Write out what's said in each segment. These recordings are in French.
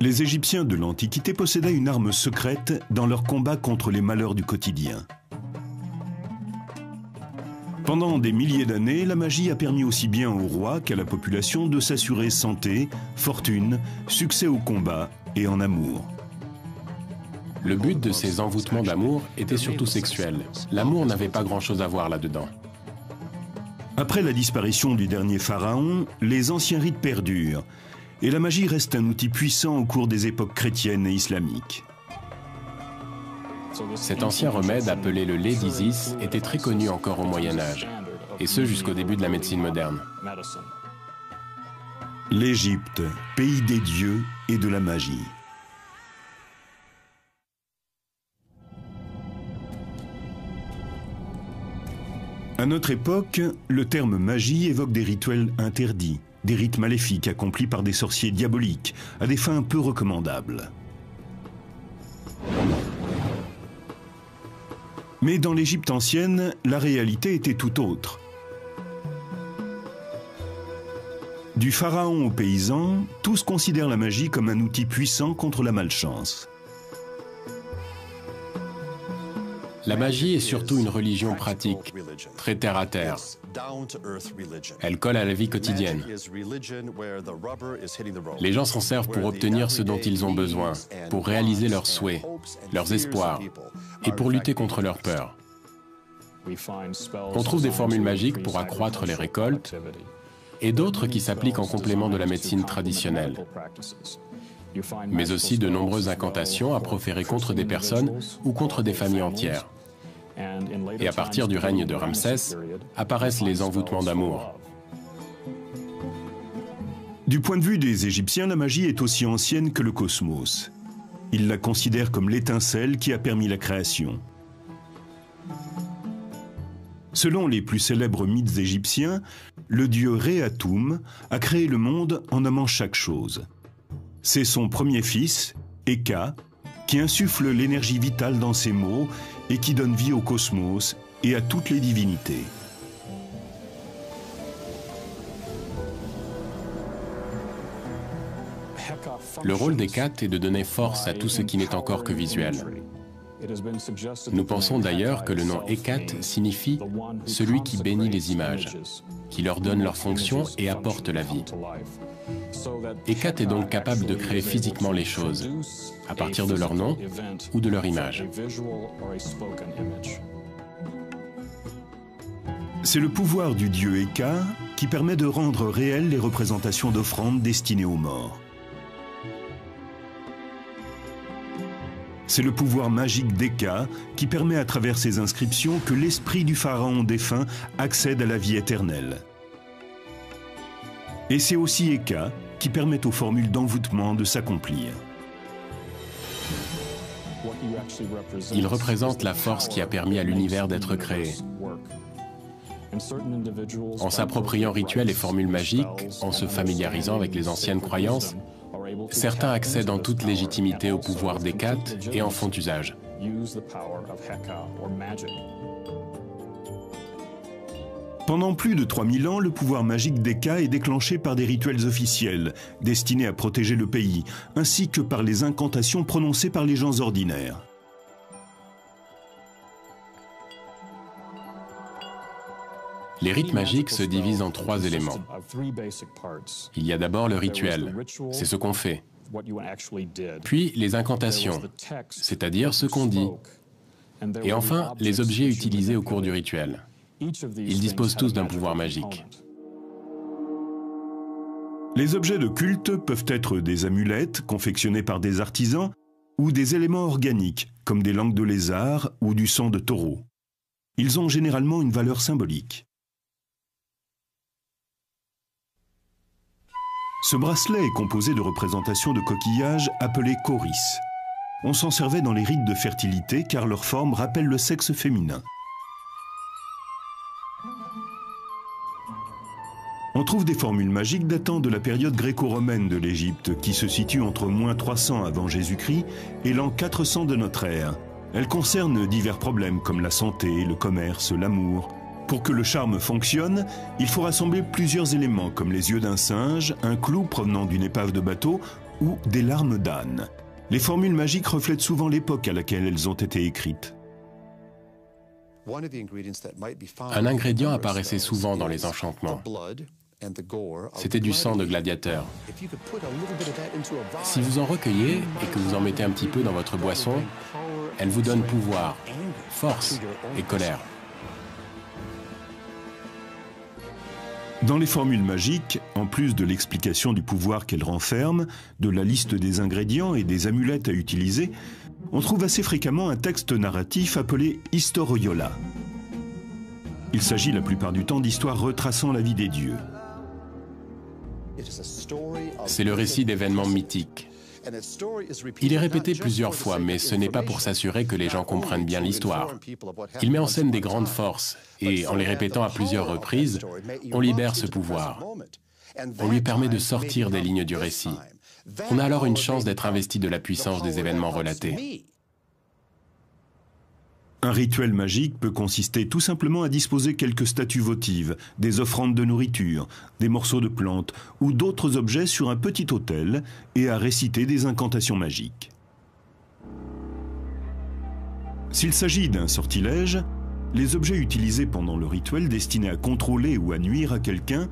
Les Égyptiens de l'Antiquité possédaient une arme secrète dans leur combat contre les malheurs du quotidien. Pendant des milliers d'années, la magie a permis aussi bien aux rois qu'à la population de s'assurer santé, fortune, succès au combat et en amour. Le but de ces envoûtements d'amour était surtout sexuel. L'amour n'avait pas grand-chose à voir là-dedans. Après la disparition du dernier pharaon, les anciens rites perdurent, et la magie reste un outil puissant au cours des époques chrétiennes et islamiques. Cet ancien remède appelé le lait d'Isis était très connu encore au Moyen-Âge, et ce jusqu'au début de la médecine moderne. L'Égypte, pays des dieux et de la magie. À notre époque, le terme magie évoque des rituels interdits, des rites maléfiques accomplis par des sorciers diaboliques, à des fins peu recommandables. Mais dans l'Égypte ancienne, la réalité était tout autre. Du pharaon aux paysans, tous considèrent la magie comme un outil puissant contre la malchance. La magie est surtout une religion pratique, très terre à terre. Elle colle à la vie quotidienne. Les gens s'en servent pour obtenir ce dont ils ont besoin, pour réaliser leurs souhaits, leurs espoirs, et pour lutter contre leurs peurs. On trouve des formules magiques pour accroître les récoltes, et d'autres qui s'appliquent en complément de la médecine traditionnelle. Mais aussi de nombreuses incantations à proférer contre des personnes ou contre des familles entières. Et à partir du règne de Ramsès, apparaissent les envoûtements d'amour. Du point de vue des Égyptiens, la magie est aussi ancienne que le cosmos. Ils la considèrent comme l'étincelle qui a permis la création. Selon les plus célèbres mythes égyptiens, le dieu Ré-Atoum a créé le monde en nommant chaque chose. C'est son premier fils, Eka, qui insuffle l'énergie vitale dans ses mots et qui donne vie au cosmos et à toutes les divinités. Le rôle d'Hécate est de donner force à tout ce qui n'est encore que visuel. Nous pensons d'ailleurs que le nom Hécate signifie « celui qui bénit les images », qui leur donne leur fonction et apporte la vie. Hécate est donc capable de créer physiquement les choses, à partir de leur nom ou de leur image. C'est le pouvoir du dieu Eka qui permet de rendre réelles les représentations d'offrandes destinées aux morts. C'est le pouvoir magique d'Eka qui permet à travers ces inscriptions que l'esprit du pharaon défunt accède à la vie éternelle. Et c'est aussi Eka qui permet aux formules d'envoûtement de s'accomplir. Il représente la force qui a permis à l'univers d'être créé. En s'appropriant rituels et formules magiques, en se familiarisant avec les anciennes croyances, certains accèdent en toute légitimité au pouvoir d'Hécate et en font usage. Pendant plus de 3000 ans, le pouvoir magique d'Eka est déclenché par des rituels officiels, destinés à protéger le pays, ainsi que par les incantations prononcées par les gens ordinaires. Les rites magiques se divisent en 3 éléments. Il y a d'abord le rituel, c'est ce qu'on fait. Puis les incantations, c'est-à-dire ce qu'on dit. Et enfin, les objets utilisés au cours du rituel. Ils disposent tous d'un pouvoir magique. Les objets de culte peuvent être des amulettes confectionnées par des artisans ou des éléments organiques, comme des langues de lézard ou du sang de taureau. Ils ont généralement une valeur symbolique. Ce bracelet est composé de représentations de coquillages appelées choris. On s'en servait dans les rites de fertilité car leur forme rappelle le sexe féminin. On trouve des formules magiques datant de la période gréco-romaine de l'Égypte, qui se situe entre -300 avant Jésus-Christ et l'an 400 de notre ère. Elles concernent divers problèmes comme la santé, le commerce, l'amour. Pour que le charme fonctionne, il faut rassembler plusieurs éléments comme les yeux d'un singe, un clou provenant d'une épave de bateau ou des larmes d'âne. Les formules magiques reflètent souvent l'époque à laquelle elles ont été écrites. Un ingrédient apparaissait souvent dans les enchantements. C'était du sang de gladiateur. Si vous en recueillez et que vous en mettez un petit peu dans votre boisson, elle vous donne pouvoir, force et colère. Dans les formules magiques, en plus de l'explication du pouvoir qu'elles renferment, de la liste des ingrédients et des amulettes à utiliser, on trouve assez fréquemment un texte narratif appelé historiola. Il s'agit la plupart du temps d'histoires retraçant la vie des dieux. C'est le récit d'événements mythiques. Il est répété plusieurs fois, mais ce n'est pas pour s'assurer que les gens comprennent bien l'histoire. Il met en scène des grandes forces, et en les répétant à plusieurs reprises, on libère ce pouvoir. On lui permet de sortir des lignes du récit. On a alors une chance d'être investi de la puissance des événements relatés. Un rituel magique peut consister tout simplement à disposer quelques statues votives, des offrandes de nourriture, des morceaux de plantes ou d'autres objets sur un petit autel et à réciter des incantations magiques. S'il s'agit d'un sortilège, les objets utilisés pendant le rituel destinés à contrôler ou à nuire à quelqu'un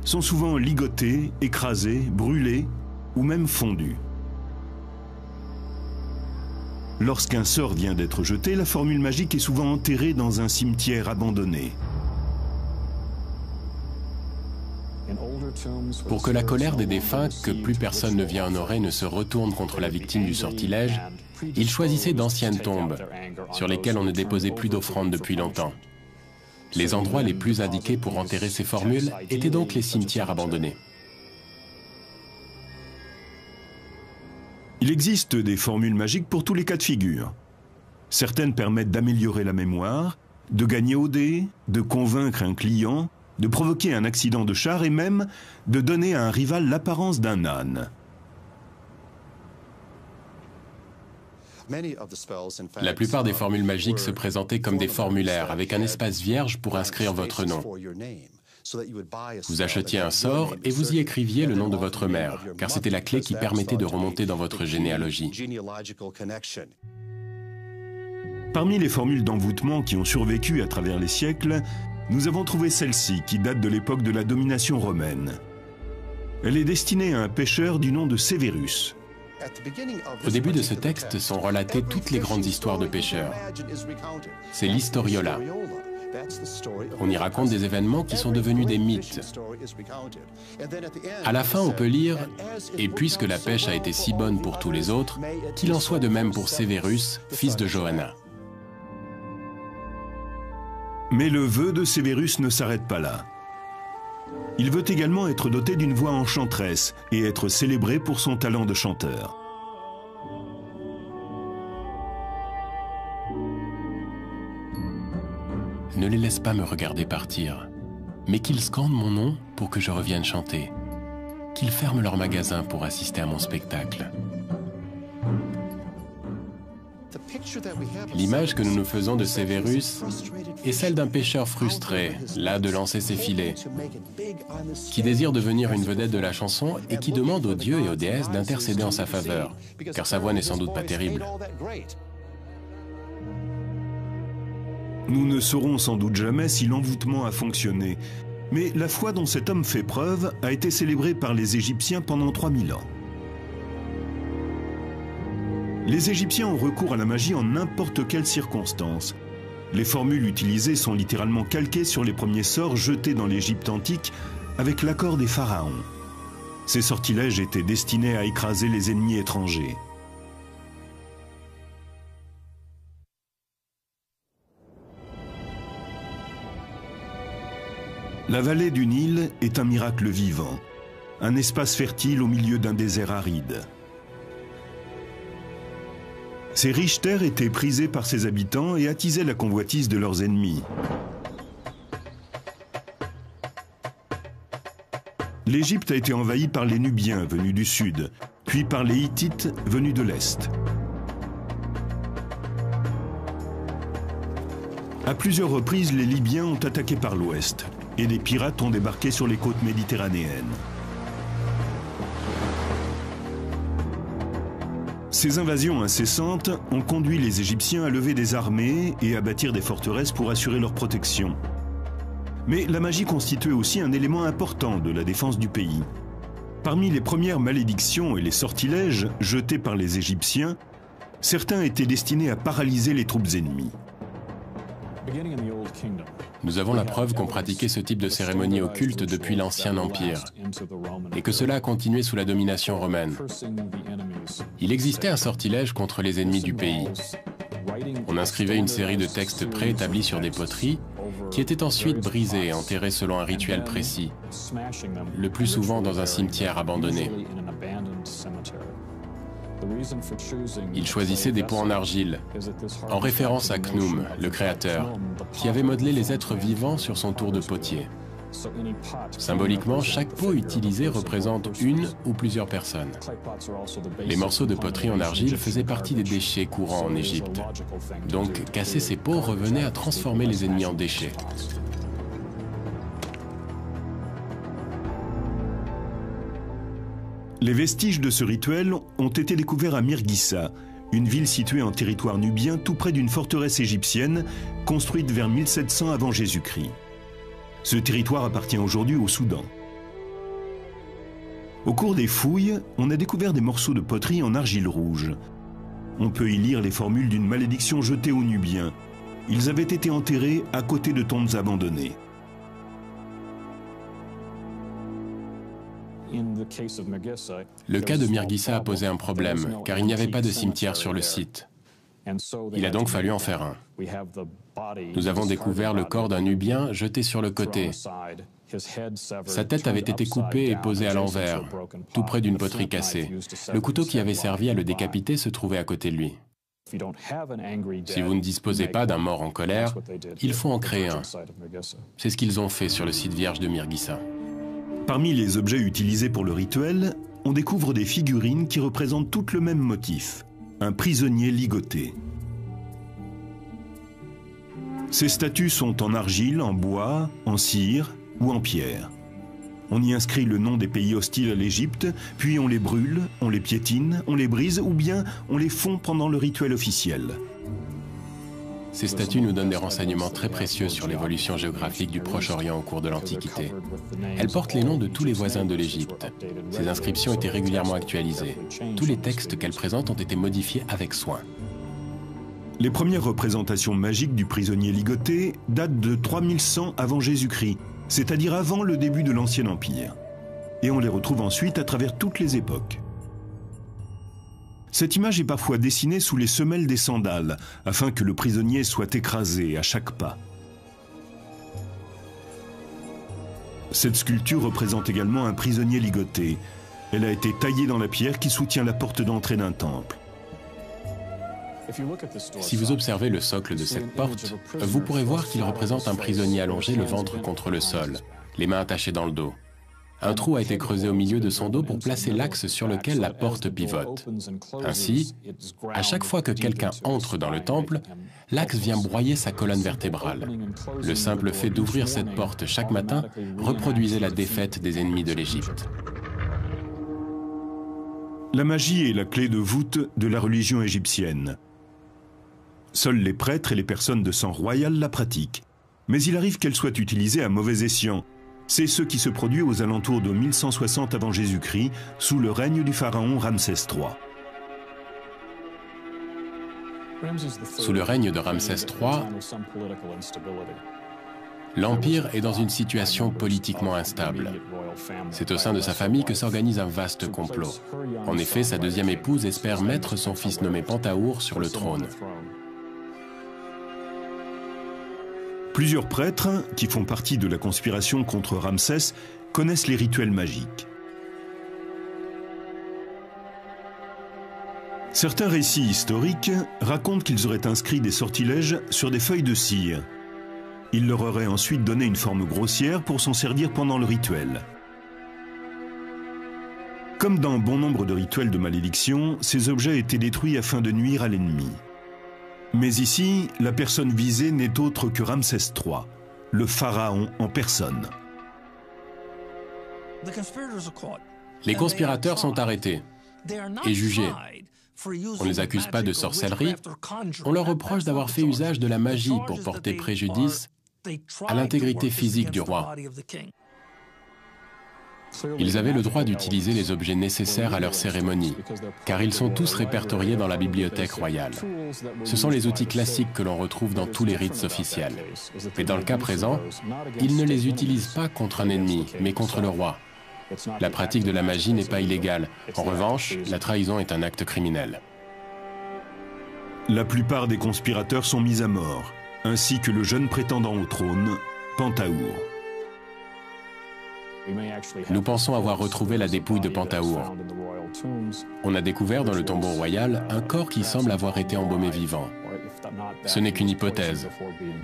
sont souvent ligotés, écrasés, brûlés ou même fondus. Lorsqu'un sort vient d'être jeté, la formule magique est souvent enterrée dans un cimetière abandonné. Pour que la colère des défunts, que plus personne ne vient honorer, ne se retourne contre la victime du sortilège, ils choisissaient d'anciennes tombes, sur lesquelles on ne déposait plus d'offrandes depuis longtemps. Les endroits les plus indiqués pour enterrer ces formules étaient donc les cimetières abandonnés. Il existe des formules magiques pour tous les cas de figure. Certaines permettent d'améliorer la mémoire, de gagner au dé, de convaincre un client, de provoquer un accident de char et même de donner à un rival l'apparence d'un âne. La plupart des formules magiques se présentaient comme des formulaires avec un espace vierge pour inscrire votre nom. Vous achetiez un sort et vous y écriviez le nom de votre mère, car c'était la clé qui permettait de remonter dans votre généalogie. Parmi les formules d'envoûtement qui ont survécu à travers les siècles, nous avons trouvé celle-ci qui date de l'époque de la domination romaine. Elle est destinée à un pêcheur du nom de Sévérus. Au début de ce texte sont relatées toutes les grandes histoires de pêcheurs. C'est l'historiola. On y raconte des événements qui sont devenus des mythes. À la fin, on peut lire « Et puisque la pêche a été si bonne pour tous les autres, qu'il en soit de même pour Sévérus, fils de Johanna. » Mais le vœu de Sévérus ne s'arrête pas là. Il veut également être doté d'une voix enchanteresse et être célébré pour son talent de chanteur. Ne les laisse pas me regarder partir, mais qu'ils scandent mon nom pour que je revienne chanter, qu'ils ferment leur magasin pour assister à mon spectacle. L'image que nous nous faisons de Sévérus est celle d'un pêcheur frustré, las de lancer ses filets, qui désire devenir une vedette de la chanson et qui demande aux dieux et aux déesses d'intercéder en sa faveur, car sa voix n'est sans doute pas terrible. Nous ne saurons sans doute jamais si l'envoûtement a fonctionné, mais la foi dont cet homme fait preuve a été célébrée par les Égyptiens pendant 3000 ans. Les Égyptiens ont recours à la magie en n'importe quelle circonstance. Les formules utilisées sont littéralement calquées sur les premiers sorts jetés dans l'Égypte antique avec l'accord des pharaons. Ces sortilèges étaient destinés à écraser les ennemis étrangers. La vallée du Nil est un miracle vivant, un espace fertile au milieu d'un désert aride. Ces riches terres étaient prisées par ses habitants et attisaient la convoitise de leurs ennemis. L'Égypte a été envahie par les Nubiens venus du sud, puis par les Hittites venus de l'est. À plusieurs reprises, les Libyens ont attaqué par l'ouest et des pirates ont débarqué sur les côtes méditerranéennes. Ces invasions incessantes ont conduit les Égyptiens à lever des armées et à bâtir des forteresses pour assurer leur protection. Mais la magie constituait aussi un élément important de la défense du pays. Parmi les premières malédictions et les sortilèges jetés par les Égyptiens, certains étaient destinés à paralyser les troupes ennemies. Nous avons la preuve qu'on pratiquait ce type de cérémonie occulte depuis l'Ancien Empire et que cela a continué sous la domination romaine. Il existait un sortilège contre les ennemis du pays. On inscrivait une série de textes préétablis sur des poteries qui étaient ensuite brisés et enterrés selon un rituel précis, le plus souvent dans un cimetière abandonné. Il choisissait des pots en argile, en référence à Khnum, le créateur, qui avait modelé les êtres vivants sur son tour de potier. Symboliquement, chaque pot utilisé représente une ou plusieurs personnes. Les morceaux de poterie en argile faisaient partie des déchets courants en Égypte. Donc, casser ces pots revenait à transformer les ennemis en déchets. Les vestiges de ce rituel ont été découverts à Mirghissa, une ville située en territoire nubien tout près d'une forteresse égyptienne construite vers 1700 avant Jésus-Christ. Ce territoire appartient aujourd'hui au Soudan. Au cours des fouilles, on a découvert des morceaux de poterie en argile rouge. On peut y lire les formules d'une malédiction jetée aux Nubiens. Ils avaient été enterrés à côté de tombes abandonnées. Le cas de Mirghissa a posé un problème, car il n'y avait pas de cimetière sur le site. Il a donc fallu en faire un. Nous avons découvert le corps d'un Nubien jeté sur le côté. Sa tête avait été coupée et posée à l'envers, tout près d'une poterie cassée. Le couteau qui avait servi à le décapiter se trouvait à côté de lui. Si vous ne disposez pas d'un mort en colère, il faut en créer un. C'est ce qu'ils ont fait sur le site vierge de Mirghissa. Parmi les objets utilisés pour le rituel, on découvre des figurines qui représentent toutes le même motif, un prisonnier ligoté. Ces statues sont en argile, en bois, en cire ou en pierre. On y inscrit le nom des pays hostiles à l'Égypte, puis on les brûle, on les piétine, on les brise ou bien on les fond pendant le rituel officiel. Ces statues nous donnent des renseignements très précieux sur l'évolution géographique du Proche-Orient au cours de l'Antiquité. Elles portent les noms de tous les voisins de l'Égypte. Ces inscriptions étaient régulièrement actualisées. Tous les textes qu'elles présentent ont été modifiés avec soin. Les premières représentations magiques du prisonnier ligoté datent de 3100 avant Jésus-Christ, c'est-à-dire avant le début de l'Ancien Empire. Et on les retrouve ensuite à travers toutes les époques. Cette image est parfois dessinée sous les semelles des sandales, afin que le prisonnier soit écrasé à chaque pas. Cette sculpture représente également un prisonnier ligoté. Elle a été taillée dans la pierre qui soutient la porte d'entrée d'un temple. Si vous observez le socle de cette porte, vous pourrez voir qu'il représente un prisonnier allongé, le ventre contre le sol, les mains attachées dans le dos. Un trou a été creusé au milieu de son dos pour placer l'axe sur lequel la porte pivote. Ainsi, à chaque fois que quelqu'un entre dans le temple, l'axe vient broyer sa colonne vertébrale. Le simple fait d'ouvrir cette porte chaque matin reproduisait la défaite des ennemis de l'Égypte. La magie est la clé de voûte de la religion égyptienne. Seuls les prêtres et les personnes de sang royal la pratiquent. Mais il arrive qu'elle soit utilisée à mauvais escient. C'est ce qui se produit aux alentours de 1160 avant Jésus-Christ, sous le règne du pharaon Ramsès III. Sous le règne de Ramsès III, l'Empire est dans une situation politiquement instable. C'est au sein de sa famille que s'organise un vaste complot. En effet, sa deuxième épouse espère mettre son fils nommé Pentahour sur le trône. Plusieurs prêtres, qui font partie de la conspiration contre Ramsès, connaissent les rituels magiques. Certains récits historiques racontent qu'ils auraient inscrit des sortilèges sur des feuilles de cire. Ils leur auraient ensuite donné une forme grossière pour s'en servir pendant le rituel. Comme dans bon nombre de rituels de malédiction, ces objets étaient détruits afin de nuire à l'ennemi. Mais ici, la personne visée n'est autre que Ramsès III, le pharaon en personne. Les conspirateurs sont arrêtés et jugés. On ne les accuse pas de sorcellerie, on leur reproche d'avoir fait usage de la magie pour porter préjudice à l'intégrité physique du roi. Ils avaient le droit d'utiliser les objets nécessaires à leur cérémonie, car ils sont tous répertoriés dans la bibliothèque royale. Ce sont les outils classiques que l'on retrouve dans tous les rites officiels. Mais dans le cas présent, ils ne les utilisent pas contre un ennemi, mais contre le roi. La pratique de la magie n'est pas illégale. En revanche, la trahison est un acte criminel. La plupart des conspirateurs sont mis à mort, ainsi que le jeune prétendant au trône, Pantaour. Nous pensons avoir retrouvé la dépouille de Pantaour. On a découvert dans le tombeau royal un corps qui semble avoir été embaumé vivant. Ce n'est qu'une hypothèse.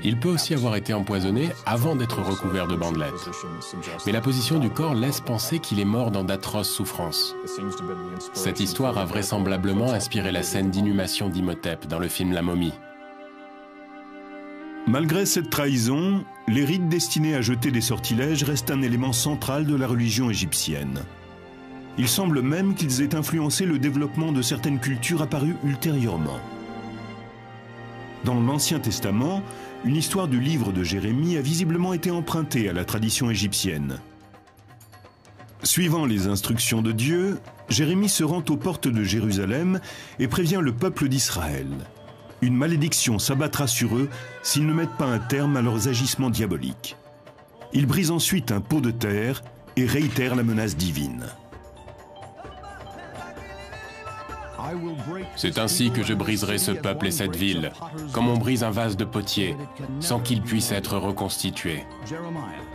Il peut aussi avoir été empoisonné avant d'être recouvert de bandelettes. Mais la position du corps laisse penser qu'il est mort dans d'atroces souffrances. Cette histoire a vraisemblablement inspiré la scène d'inhumation d'Imhotep dans le film La Momie. Malgré cette trahison, les rites destinés à jeter des sortilèges restent un élément central de la religion égyptienne. Il semble même qu'ils aient influencé le développement de certaines cultures apparues ultérieurement. Dans l'Ancien Testament, une histoire du livre de Jérémie a visiblement été empruntée à la tradition égyptienne. Suivant les instructions de Dieu, Jérémie se rend aux portes de Jérusalem et prévient le peuple d'Israël. Une malédiction s'abattra sur eux s'ils ne mettent pas un terme à leurs agissements diaboliques. Il brise ensuite un pot de terre et réitère la menace divine. C'est ainsi que je briserai ce peuple et cette ville, comme on brise un vase de potier, sans qu'il puisse être reconstitué.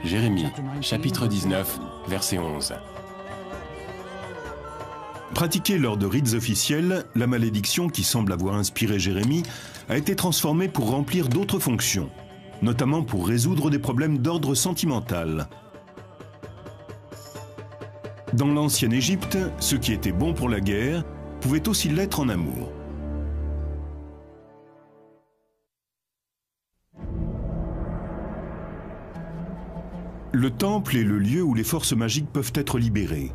Jérémie, chapitre 19, verset 11. Pratiquée lors de rites officiels, la malédiction qui semble avoir inspiré Jérémie a été transformée pour remplir d'autres fonctions, notamment pour résoudre des problèmes d'ordre sentimental. Dans l'ancienne Égypte, ce qui était bon pour la guerre pouvait aussi l'être en amour. Le temple est le lieu où les forces magiques peuvent être libérées.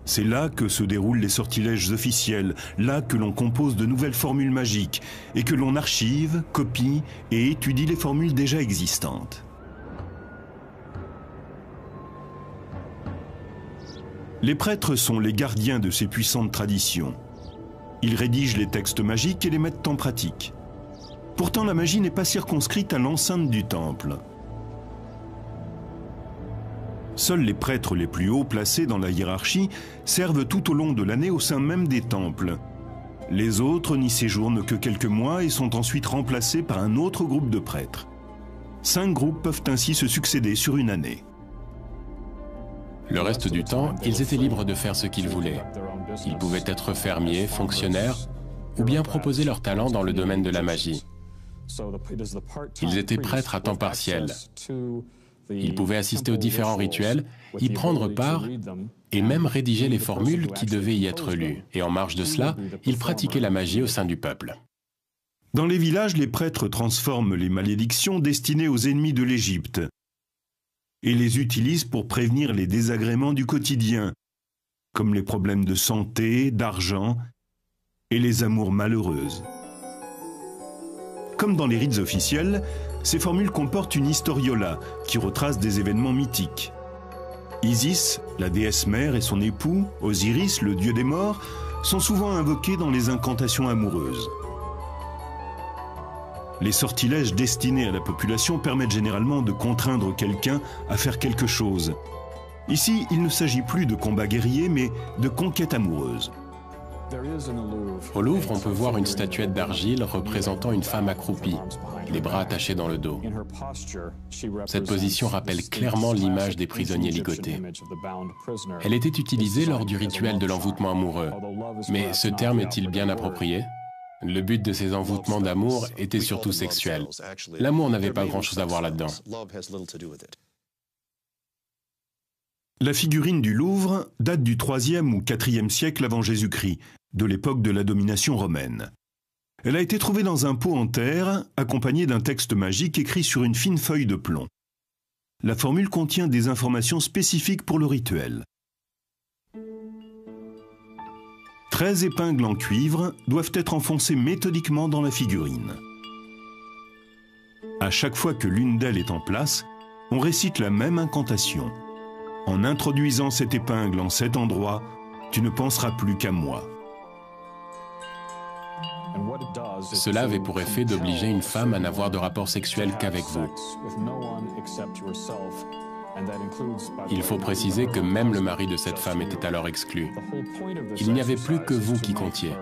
C'est là que se déroulent les sortilèges officiels, là que l'on compose de nouvelles formules magiques et que l'on archive, copie et étudie les formules déjà existantes. Les prêtres sont les gardiens de ces puissantes traditions. Ils rédigent les textes magiques et les mettent en pratique. Pourtant, la magie n'est pas circonscrite à l'enceinte du temple. Seuls les prêtres les plus hauts placés dans la hiérarchie servent tout au long de l'année au sein même des temples. Les autres n'y séjournent que quelques mois et sont ensuite remplacés par un autre groupe de prêtres. 5 groupes peuvent ainsi se succéder sur une année. Le reste du temps, ils étaient libres de faire ce qu'ils voulaient. Ils pouvaient être fermiers, fonctionnaires, ou bien proposer leur talent dans le domaine de la magie. Ils étaient prêtres à temps partiel. Ils pouvaient assister aux différents rituels, y prendre part et même rédiger les formules qui devaient y être lues. Et en marge de cela, ils pratiquaient la magie au sein du peuple. Dans les villages, les prêtres transforment les malédictions destinées aux ennemis de l'Égypte et les utilisent pour prévenir les désagréments du quotidien, comme les problèmes de santé, d'argent et les amours malheureuses. Comme dans les rites officiels, ces formules comportent une historiola qui retrace des événements mythiques. Isis, la déesse mère, et son époux, Osiris, le dieu des morts, sont souvent invoqués dans les incantations amoureuses. Les sortilèges destinés à la population permettent généralement de contraindre quelqu'un à faire quelque chose. Ici, il ne s'agit plus de combat guerrier, mais de conquête amoureuse. Au Louvre, on peut voir une statuette d'argile représentant une femme accroupie, les bras attachés dans le dos. Cette position rappelle clairement l'image des prisonniers ligotés. Elle était utilisée lors du rituel de l'envoûtement amoureux. Mais ce terme est-il bien approprié ? Le but de ces envoûtements d'amour était surtout sexuel. L'amour n'avait pas grand-chose à voir là-dedans. La figurine du Louvre date du IIIe ou IVe siècle avant Jésus-Christ, de l'époque de la domination romaine. Elle a été trouvée dans un pot en terre, accompagnée d'un texte magique écrit sur une fine feuille de plomb. La formule contient des informations spécifiques pour le rituel. 13 épingles en cuivre doivent être enfoncées méthodiquement dans la figurine. À chaque fois que l'une d'elles est en place, on récite la même incantation. En introduisant cette épingle en cet endroit, tu ne penseras plus qu'à moi. Cela avait pour effet d'obliger une femme à n'avoir de rapport sexuel qu'avec vous. Il faut préciser que même le mari de cette femme était alors exclu. Il n'y avait plus que vous qui comptiez.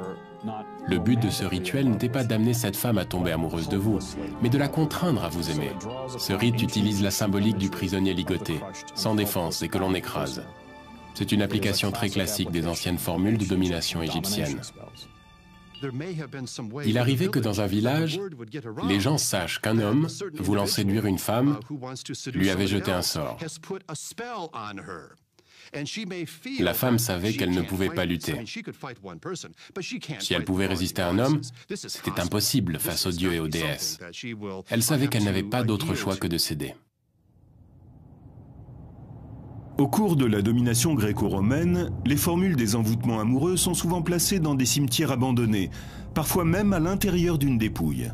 Le but de ce rituel n'était pas d'amener cette femme à tomber amoureuse de vous, mais de la contraindre à vous aimer. Ce rite utilise la symbolique du prisonnier ligoté, sans défense et que l'on écrase. C'est une application très classique des anciennes formules de domination égyptienne. Il arrivait que dans un village, les gens sachent qu'un homme, voulant séduire une femme, lui avait jeté un sort. La femme savait qu'elle ne pouvait pas lutter. Si elle pouvait résister à un homme, c'était impossible face aux dieux et aux déesses. Elle savait qu'elle n'avait pas d'autre choix que de céder. Au cours de la domination gréco-romaine, les formules des envoûtements amoureux sont souvent placées dans des cimetières abandonnés, parfois même à l'intérieur d'une dépouille.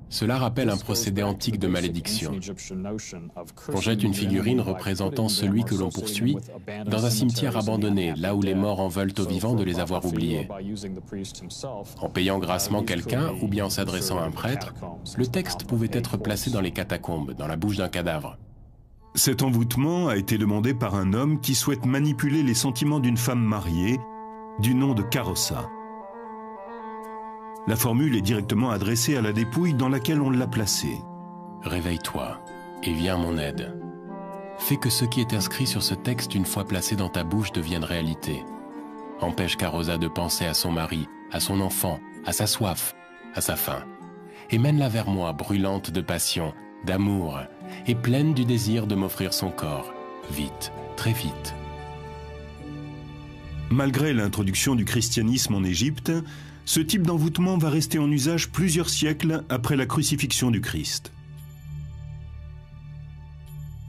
Cela rappelle un procédé antique de malédiction. On jette une figurine représentant celui que l'on poursuit dans un cimetière abandonné, là où les morts en veulent aux vivants de les avoir oubliés. En payant grassement quelqu'un ou bien en s'adressant à un prêtre, le texte pouvait être placé dans les catacombes, dans la bouche d'un cadavre. Cet envoûtement a été demandé par un homme qui souhaite manipuler les sentiments d'une femme mariée, du nom de Karossa. La formule est directement adressée à la dépouille dans laquelle on l'a placée. Réveille-toi et viens à mon aide. Fais que ce qui est inscrit sur ce texte une fois placé dans ta bouche devienne réalité. Empêche Karossa de penser à son mari, à son enfant, à sa soif, à sa faim. Et mène-la vers moi, brûlante de passion, d'amour, et pleine du désir de m'offrir son corps. Vite, très vite. Malgré l'introduction du christianisme en Égypte, ce type d'envoûtement va rester en usage plusieurs siècles après la crucifixion du Christ.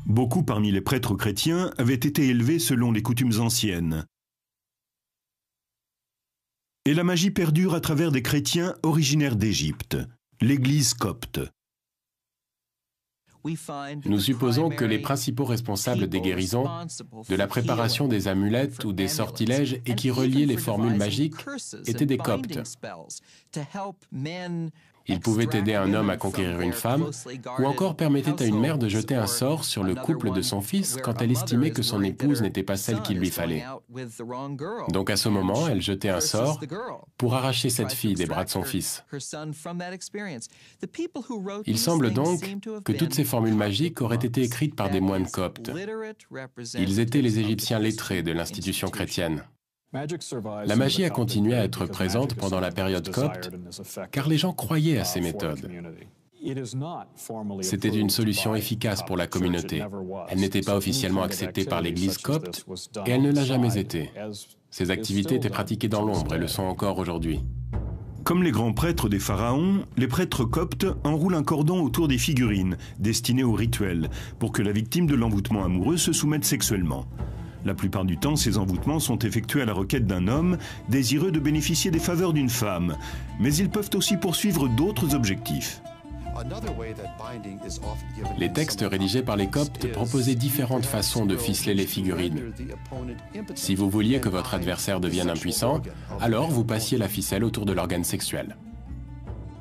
Beaucoup parmi les prêtres chrétiens avaient été élevés selon les coutumes anciennes. Et la magie perdure à travers des chrétiens originaires d'Égypte, l'Église copte. Nous supposons que les principaux responsables des guérisons, de la préparation des amulettes ou des sortilèges et qui reliaient les formules magiques étaient des coptes. Ils pouvaient aider un homme à conquérir une femme, ou encore permettaient à une mère de jeter un sort sur le couple de son fils quand elle estimait que son épouse n'était pas celle qu'il lui fallait. Donc à ce moment, elle jetait un sort pour arracher cette fille des bras de son fils. Il semble donc que toutes ces formules magiques auraient été écrites par des moines coptes. Ils étaient les Égyptiens lettrés de l'institution chrétienne. La magie a continué à être présente pendant la période copte, car les gens croyaient à ces méthodes. C'était une solution efficace pour la communauté. Elle n'était pas officiellement acceptée par l'Église copte, et elle ne l'a jamais été. Ces activités étaient pratiquées dans l'ombre et le sont encore aujourd'hui. Comme les grands prêtres des pharaons, les prêtres coptes enroulent un cordon autour des figurines, destinées au rituel, pour que la victime de l'envoûtement amoureux se soumette sexuellement. La plupart du temps, ces envoûtements sont effectués à la requête d'un homme désireux de bénéficier des faveurs d'une femme, mais ils peuvent aussi poursuivre d'autres objectifs. Les textes rédigés par les coptes proposaient différentes façons de ficeler les figurines. Si vous vouliez que votre adversaire devienne impuissant, alors vous passiez la ficelle autour de l'organe sexuel.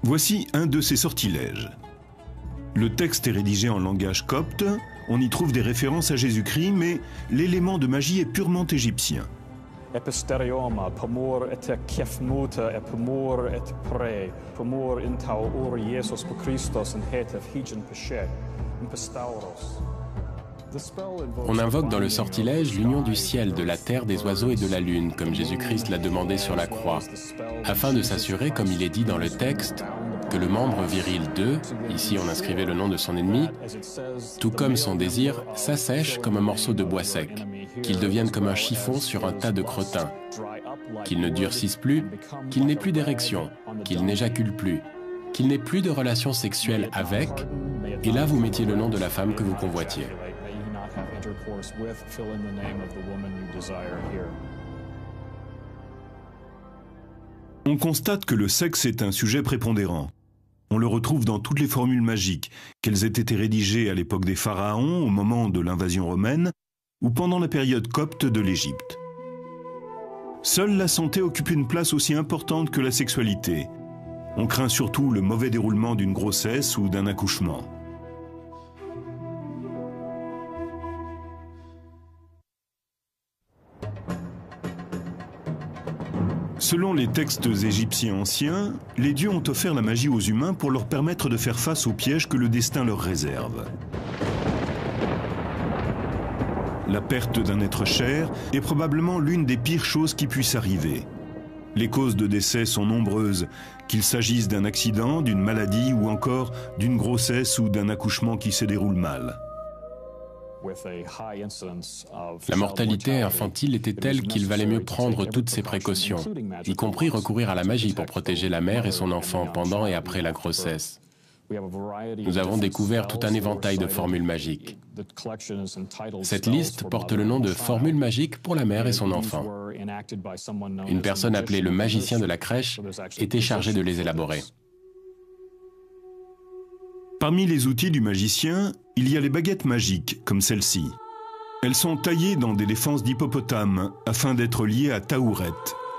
Voici un de ces sortilèges. Le texte est rédigé en langage copte, on y trouve des références à Jésus-Christ, mais l'élément de magie est purement égyptien. On invoque dans le sortilège l'union du ciel, de la terre, des oiseaux et de la lune, comme Jésus-Christ l'a demandé sur la croix, afin de s'assurer, comme il est dit dans le texte, que le membre viril d'eux, ici on inscrivait le nom de son ennemi, tout comme son désir, s'assèche comme un morceau de bois sec, qu'il devienne comme un chiffon sur un tas de crottins, qu'il ne durcisse plus, qu'il n'ait plus d'érection, qu'il n'éjacule plus, qu'il n'ait plus de relations sexuelles avec, et là vous mettiez le nom de la femme que vous convoitiez. On constate que le sexe est un sujet prépondérant. On le retrouve dans toutes les formules magiques, qu'elles aient été rédigées à l'époque des pharaons, au moment de l'invasion romaine, ou pendant la période copte de l'Égypte. Seule la santé occupe une place aussi importante que la sexualité. On craint surtout le mauvais déroulement d'une grossesse ou d'un accouchement. Selon les textes égyptiens anciens, les dieux ont offert la magie aux humains pour leur permettre de faire face aux pièges que le destin leur réserve. La perte d'un être cher est probablement l'une des pires choses qui puissent arriver. Les causes de décès sont nombreuses, qu'il s'agisse d'un accident, d'une maladie ou encore d'une grossesse ou d'un accouchement qui se déroule mal. La mortalité infantile était telle qu'il valait mieux prendre toutes ces précautions, y compris recourir à la magie pour protéger la mère et son enfant pendant et après la grossesse. Nous avons découvert tout un éventail de formules magiques. Cette liste porte le nom de formules magiques pour la mère et son enfant. Une personne appelée le magicien de la crèche était chargée de les élaborer. Parmi les outils du magicien, il y a les baguettes magiques, comme celle-ci. Elles sont taillées dans des défenses d'hippopotame afin d'être liées à Taouret,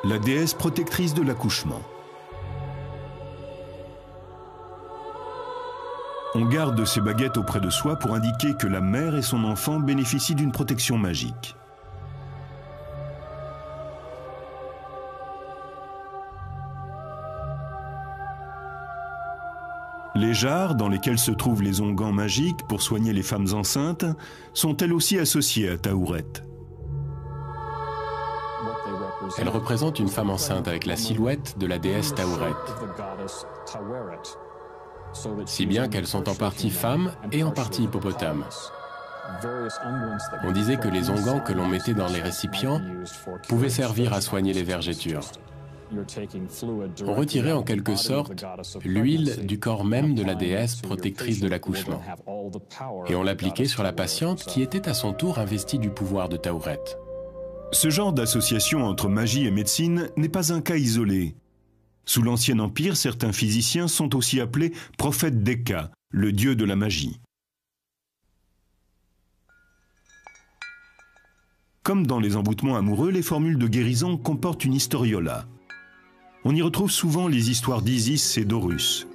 la déesse protectrice de l'accouchement. On garde ces baguettes auprès de soi pour indiquer que la mère et son enfant bénéficient d'une protection magique. Les jarres, dans lesquelles se trouvent les onguents magiques pour soigner les femmes enceintes, sont elles aussi associées à Taouret. Elle représente une femme enceinte avec la silhouette de la déesse Taouret. Si bien qu'elles sont en partie femmes et en partie hippopotames. On disait que les onguents que l'on mettait dans les récipients pouvaient servir à soigner les vergetures. On retirait en quelque sorte l'huile du corps même de la déesse protectrice de l'accouchement. Et on l'appliquait sur la patiente qui était à son tour investie du pouvoir de Taouret. Ce genre d'association entre magie et médecine n'est pas un cas isolé. Sous l'Ancien Empire, certains physiciens sont aussi appelés prophètes d'Eka, le dieu de la magie. Comme dans les emboutements amoureux, les formules de guérison comportent une historiola. On y retrouve souvent les histoires d'Isis et d'Horus.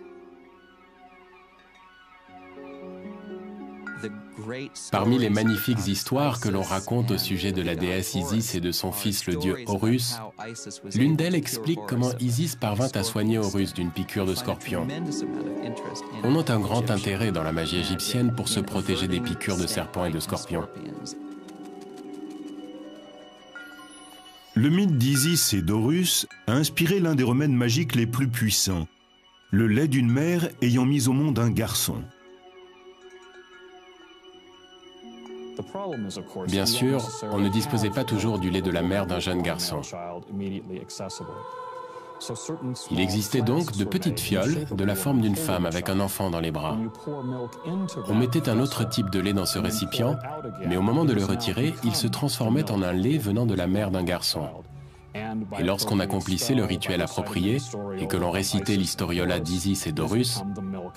Parmi les magnifiques histoires que l'on raconte au sujet de la déesse Isis et de son fils le dieu Horus, l'une d'elles explique comment Isis parvint à soigner Horus d'une piqûre de scorpion. On note un grand intérêt dans la magie égyptienne pour se protéger des piqûres de serpents et de scorpions. Le mythe d'Isis et d'Horus a inspiré l'un des remèdes magiques les plus puissants, le lait d'une mère ayant mis au monde un garçon. Bien sûr, on ne disposait pas toujours du lait de la mère d'un jeune garçon. Il existait donc de petites fioles de la forme d'une femme avec un enfant dans les bras. On mettait un autre type de lait dans ce récipient, mais au moment de le retirer, il se transformait en un lait venant de la mère d'un garçon. Et lorsqu'on accomplissait le rituel approprié et que l'on récitait l'historiola d'Isis et d'Horus,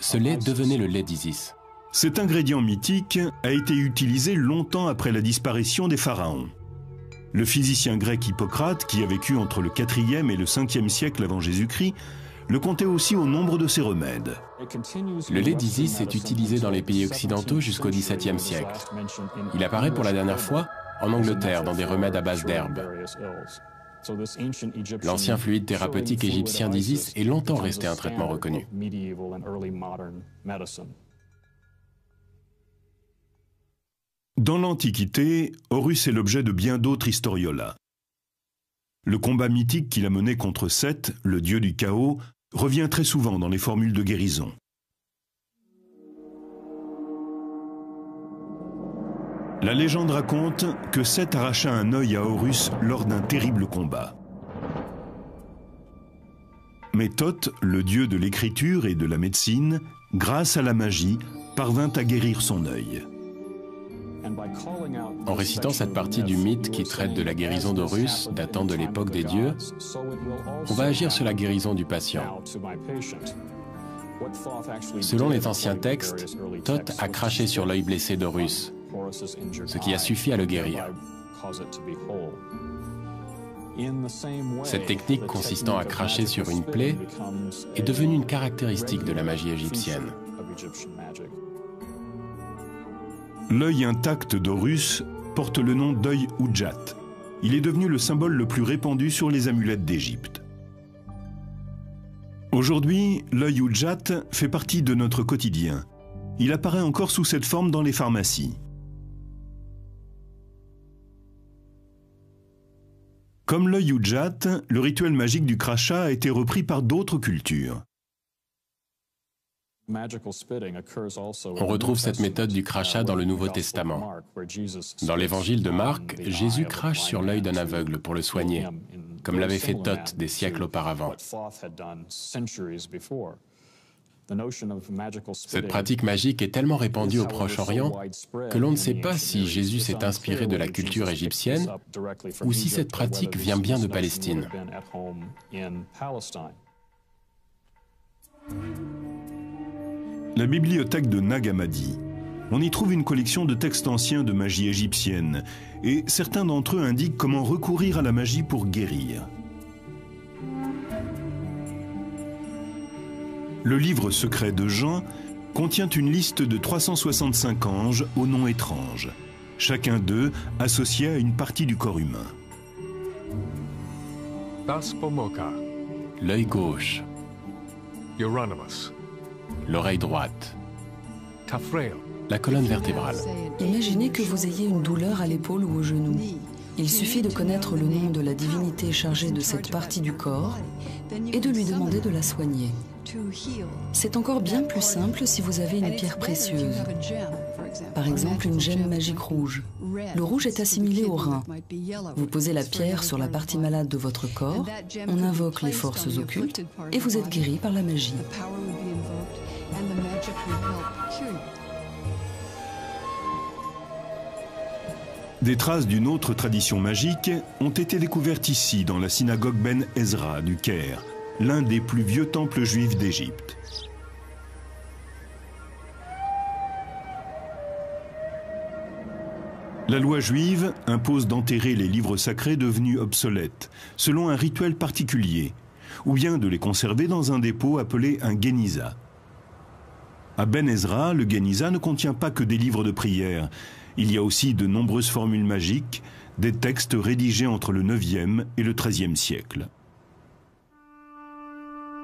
ce lait devenait le lait d'Isis. Cet ingrédient mythique a été utilisé longtemps après la disparition des pharaons. Le physicien grec Hippocrate, qui a vécu entre le 4e et le 5e siècle avant Jésus-Christ, le comptait aussi au nombre de ses remèdes. Le lait d'Isis est utilisé dans les pays occidentaux jusqu'au XVIIe siècle. Il apparaît pour la dernière fois en Angleterre dans des remèdes à base d'herbes. L'ancien fluide thérapeutique égyptien d'Isis est longtemps resté un traitement reconnu. Dans l'Antiquité, Horus est l'objet de bien d'autres historiolas. Le combat mythique qu'il a mené contre Seth, le dieu du chaos, revient très souvent dans les formules de guérison. La légende raconte que Seth arracha un œil à Horus lors d'un terrible combat. Mais Thoth, le dieu de l'écriture et de la médecine, grâce à la magie, parvint à guérir son œil. En récitant cette partie du mythe qui traite de la guérison d'Horus datant de l'époque des dieux, on va agir sur la guérison du patient. Selon les anciens textes, Thoth a craché sur l'œil blessé d'Horus, ce qui a suffi à le guérir. Cette technique consistant à cracher sur une plaie est devenue une caractéristique de la magie égyptienne. L'œil intact d'Horus porte le nom d'œil Udjat. Il est devenu le symbole le plus répandu sur les amulettes d'Égypte. Aujourd'hui, l'œil Udjat fait partie de notre quotidien. Il apparaît encore sous cette forme dans les pharmacies. Comme l'œil Udjat, le rituel magique du crachat a été repris par d'autres cultures. On retrouve cette méthode du crachat dans le Nouveau Testament. Dans l'évangile de Marc, Jésus crache sur l'œil d'un aveugle pour le soigner, comme l'avait fait Thoth des siècles auparavant. Cette pratique magique est tellement répandue au Proche-Orient que l'on ne sait pas si Jésus s'est inspiré de la culture égyptienne ou si cette pratique vient bien de Palestine. La bibliothèque de Nag Hammadi. On y trouve une collection de textes anciens de magie égyptienne, et certains d'entre eux indiquent comment recourir à la magie pour guérir. Le livre secret de Jean contient une liste de 365 anges aux noms étranges, chacun d'eux associé à une partie du corps humain. L'œil gauche, l'oreille droite, la colonne vertébrale. Imaginez que vous ayez une douleur à l'épaule ou au genou. Il suffit de connaître le nom de la divinité chargée de cette partie du corps et de lui demander de la soigner. C'est encore bien plus simple si vous avez une pierre précieuse. Par exemple, une gemme magique rouge. Le rouge est assimilé au rein. Vous posez la pierre sur la partie malade de votre corps, on invoque les forces occultes et vous êtes guéri par la magie. Des traces d'une autre tradition magique ont été découvertes ici, dans la synagogue Ben Ezra du Caire, l'un des plus vieux temples juifs d'Égypte. La loi juive impose d'enterrer les livres sacrés devenus obsolètes, selon un rituel particulier, ou bien de les conserver dans un dépôt appelé un Géniza. À Ben Ezra, le Géniza ne contient pas que des livres de prière. Il y a aussi de nombreuses formules magiques, des textes rédigés entre le 9e et le 13e siècle.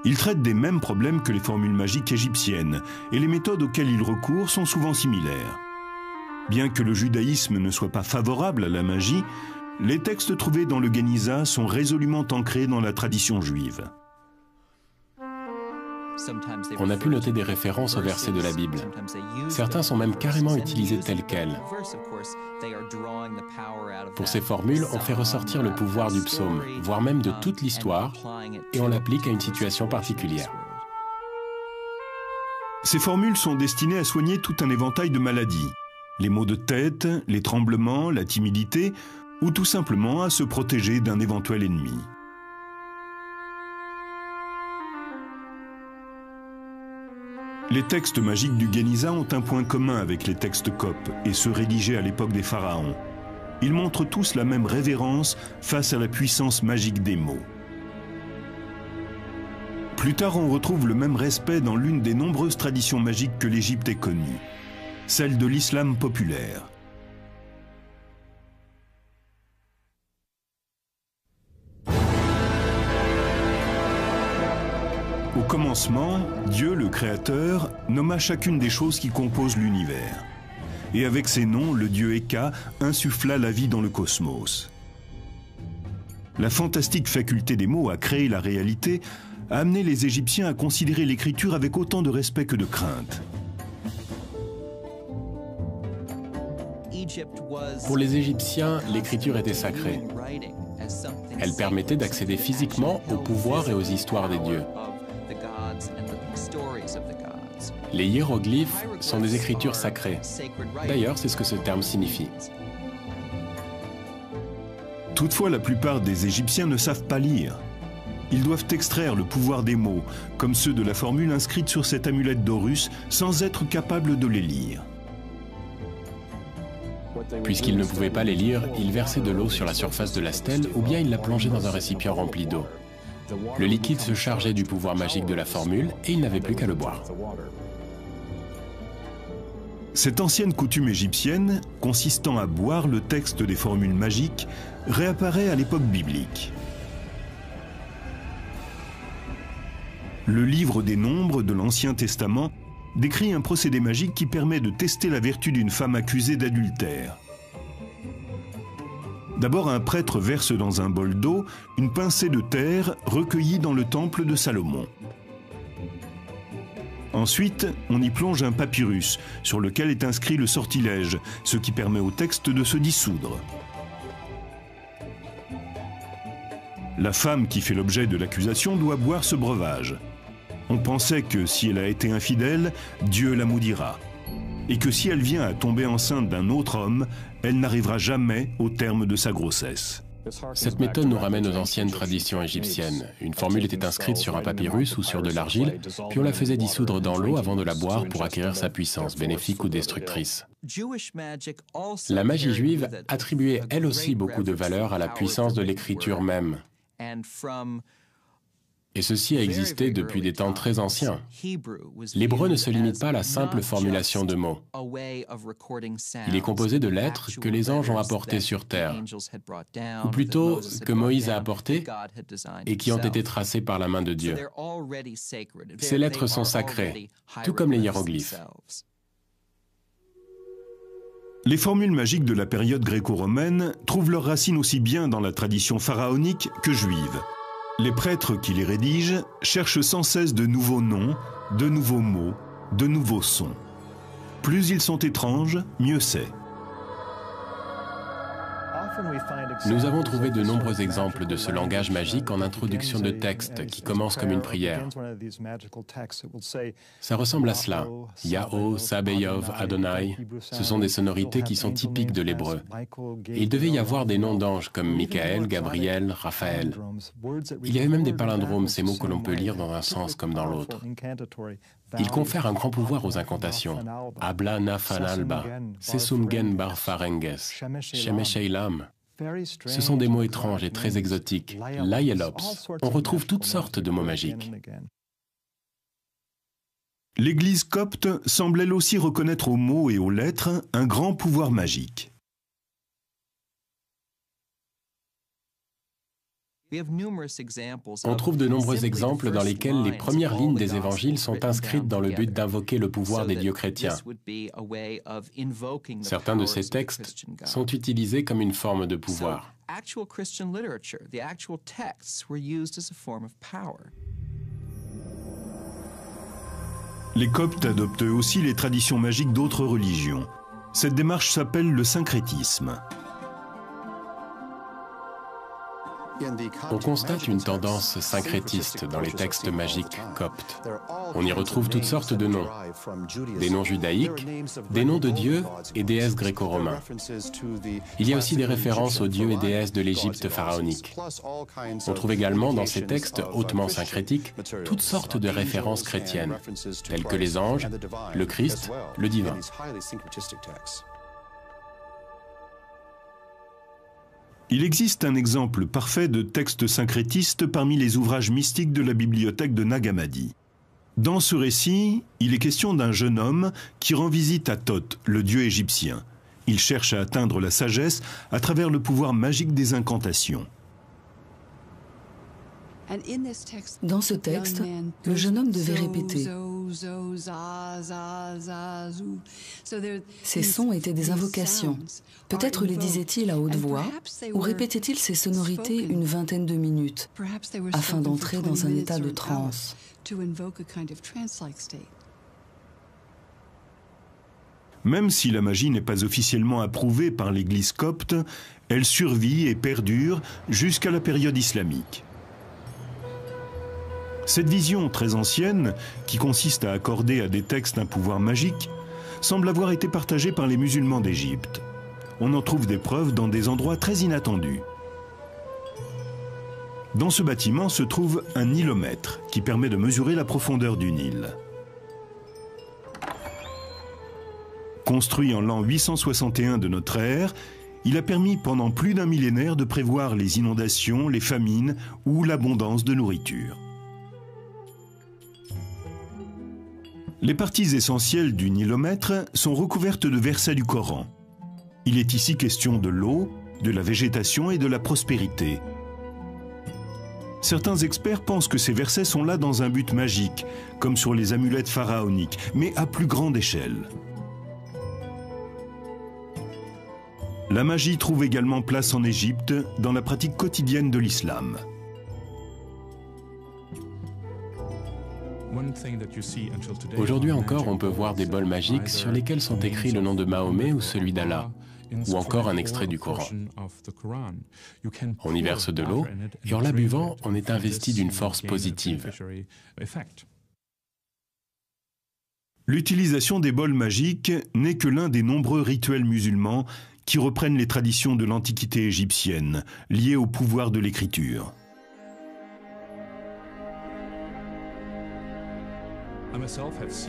Il traite des mêmes problèmes que les formules magiques égyptiennes, et les méthodes auxquelles il recourt sont souvent similaires. Bien que le judaïsme ne soit pas favorable à la magie, les textes trouvés dans le Géniza sont résolument ancrés dans la tradition juive. On a pu noter des références aux versets de la Bible. Certains sont même carrément utilisés tels quels. Pour ces formules, on fait ressortir le pouvoir du psaume, voire même de toute l'histoire, et on l'applique à une situation particulière. Ces formules sont destinées à soigner tout un éventail de maladies. Les maux de tête, les tremblements, la timidité, ou tout simplement à se protéger d'un éventuel ennemi. Les textes magiques du Géniza ont un point commun avec les textes coptes et ceux rédigés à l'époque des pharaons. Ils montrent tous la même révérence face à la puissance magique des mots. Plus tard, on retrouve le même respect dans l'une des nombreuses traditions magiques que l'Égypte ait connues, celle de l'islam populaire. Au commencement, Dieu, le Créateur, nomma chacune des choses qui composent l'univers. Et avec ces noms, le dieu Eka insuffla la vie dans le cosmos. La fantastique faculté des mots à créer la réalité a amené les Égyptiens à considérer l'écriture avec autant de respect que de crainte. Pour les Égyptiens, l'écriture était sacrée. Elle permettait d'accéder physiquement au pouvoir et aux histoires des dieux. Les hiéroglyphes sont des écritures sacrées. D'ailleurs, c'est ce que ce terme signifie. Toutefois, la plupart des Égyptiens ne savent pas lire. Ils doivent extraire le pouvoir des mots, comme ceux de la formule inscrite sur cette amulette d'Horus, sans être capables de les lire. Puisqu'ils ne pouvaient pas les lire, ils versaient de l'eau sur la surface de la stèle ou bien ils la plongeaient dans un récipient rempli d'eau. Le liquide se chargeait du pouvoir magique de la formule et ils n'avaient plus qu'à le boire. Cette ancienne coutume égyptienne, consistant à boire le texte des formules magiques, réapparaît à l'époque biblique. Le livre des Nombres de l'Ancien Testament décrit un procédé magique qui permet de tester la vertu d'une femme accusée d'adultère. D'abord, un prêtre verse dans un bol d'eau une pincée de terre recueillie dans le temple de Salomon. Ensuite, on y plonge un papyrus sur lequel est inscrit le sortilège, ce qui permet au texte de se dissoudre. La femme qui fait l'objet de l'accusation doit boire ce breuvage. On pensait que si elle a été infidèle, Dieu la maudira. Et que si elle vient à tomber enceinte d'un autre homme, elle n'arrivera jamais au terme de sa grossesse. Cette méthode nous ramène aux anciennes traditions égyptiennes. Une formule était inscrite sur un papyrus ou sur de l'argile, puis on la faisait dissoudre dans l'eau avant de la boire pour acquérir sa puissance, bénéfique ou destructrice. La magie juive attribuait elle aussi beaucoup de valeur à la puissance de l'écriture même. Et ceci a existé depuis des temps très anciens. L'hébreu ne se limite pas à la simple formulation de mots. Il est composé de lettres que les anges ont apportées sur terre, ou plutôt que Moïse a apportées et qui ont été tracées par la main de Dieu. Ces lettres sont sacrées, tout comme les hiéroglyphes. Les formules magiques de la période gréco-romaine trouvent leurs racines aussi bien dans la tradition pharaonique que juive. Les prêtres qui les rédigent cherchent sans cesse de nouveaux noms, de nouveaux mots, de nouveaux sons. Plus ils sont étranges, mieux c'est. Nous avons trouvé de nombreux exemples de ce langage magique en introduction de textes qui commencent comme une prière. Ça ressemble à cela. Yahoo, Sabeyov, Adonai, ce sont des sonorités qui sont typiques de l'hébreu. Et il devait y avoir des noms d'anges comme Michael, Gabriel, Raphaël. Il y avait même des palindromes, ces mots que l'on peut lire dans un sens comme dans l'autre. Il confère un grand pouvoir aux incantations. Abla Nafanalba, Sesumgen Barfarenges, Shemesheilam. Ce sont des mots étranges et très exotiques. Laielops. On retrouve toutes sortes de mots magiques. L'Église copte semble elle aussi reconnaître aux mots et aux lettres un grand pouvoir magique. On trouve de nombreux exemples dans lesquels les premières lignes des évangiles sont inscrites dans le but d'invoquer le pouvoir des dieux chrétiens. Certains de ces textes sont utilisés comme une forme de pouvoir. Les Coptes adoptent eux aussi les traditions magiques d'autres religions. Cette démarche s'appelle le syncrétisme. On constate une tendance syncrétiste dans les textes magiques coptes. On y retrouve toutes sortes de noms. Des noms judaïques, des noms de dieux et déesses gréco-romains. Il y a aussi des références aux dieux et déesses de l'Égypte pharaonique. On trouve également dans ces textes hautement syncrétiques toutes sortes de références chrétiennes, telles que les anges, le Christ, le divin. Il existe un exemple parfait de texte syncrétiste parmi les ouvrages mystiques de la bibliothèque de Nag Hammadi. Dans ce récit, il est question d'un jeune homme qui rend visite à Thoth, le dieu égyptien. Il cherche à atteindre la sagesse à travers le pouvoir magique des incantations. Dans ce texte, le jeune homme devait répéter. Ces sons étaient des invocations. Peut-être les disait-il à haute voix, ou répétait-il ces sonorités une vingtaine de minutes, afin d'entrer dans un état de transe. Même si la magie n'est pas officiellement approuvée par l'Église copte, elle survit et perdure jusqu'à la période islamique. Cette vision très ancienne, qui consiste à accorder à des textes un pouvoir magique, semble avoir été partagée par les musulmans d'Égypte. On en trouve des preuves dans des endroits très inattendus. Dans ce bâtiment se trouve un nilomètre qui permet de mesurer la profondeur du Nil. Construit en l'an 861 de notre ère, il a permis pendant plus d'un millénaire de prévoir les inondations, les famines ou l'abondance de nourriture. Les parties essentielles du nilomètre sont recouvertes de versets du Coran. Il est ici question de l'eau, de la végétation et de la prospérité. Certains experts pensent que ces versets sont là dans un but magique, comme sur les amulettes pharaoniques, mais à plus grande échelle. La magie trouve également place en Égypte dans la pratique quotidienne de l'islam. Aujourd'hui encore, on peut voir des bols magiques sur lesquels sont écrits le nom de Mahomet ou celui d'Allah, ou encore un extrait du Coran. On y verse de l'eau, et en la buvant, on est investi d'une force positive. L'utilisation des bols magiques n'est que l'un des nombreux rituels musulmans qui reprennent les traditions de l'Antiquité égyptienne, liées au pouvoir de l'écriture.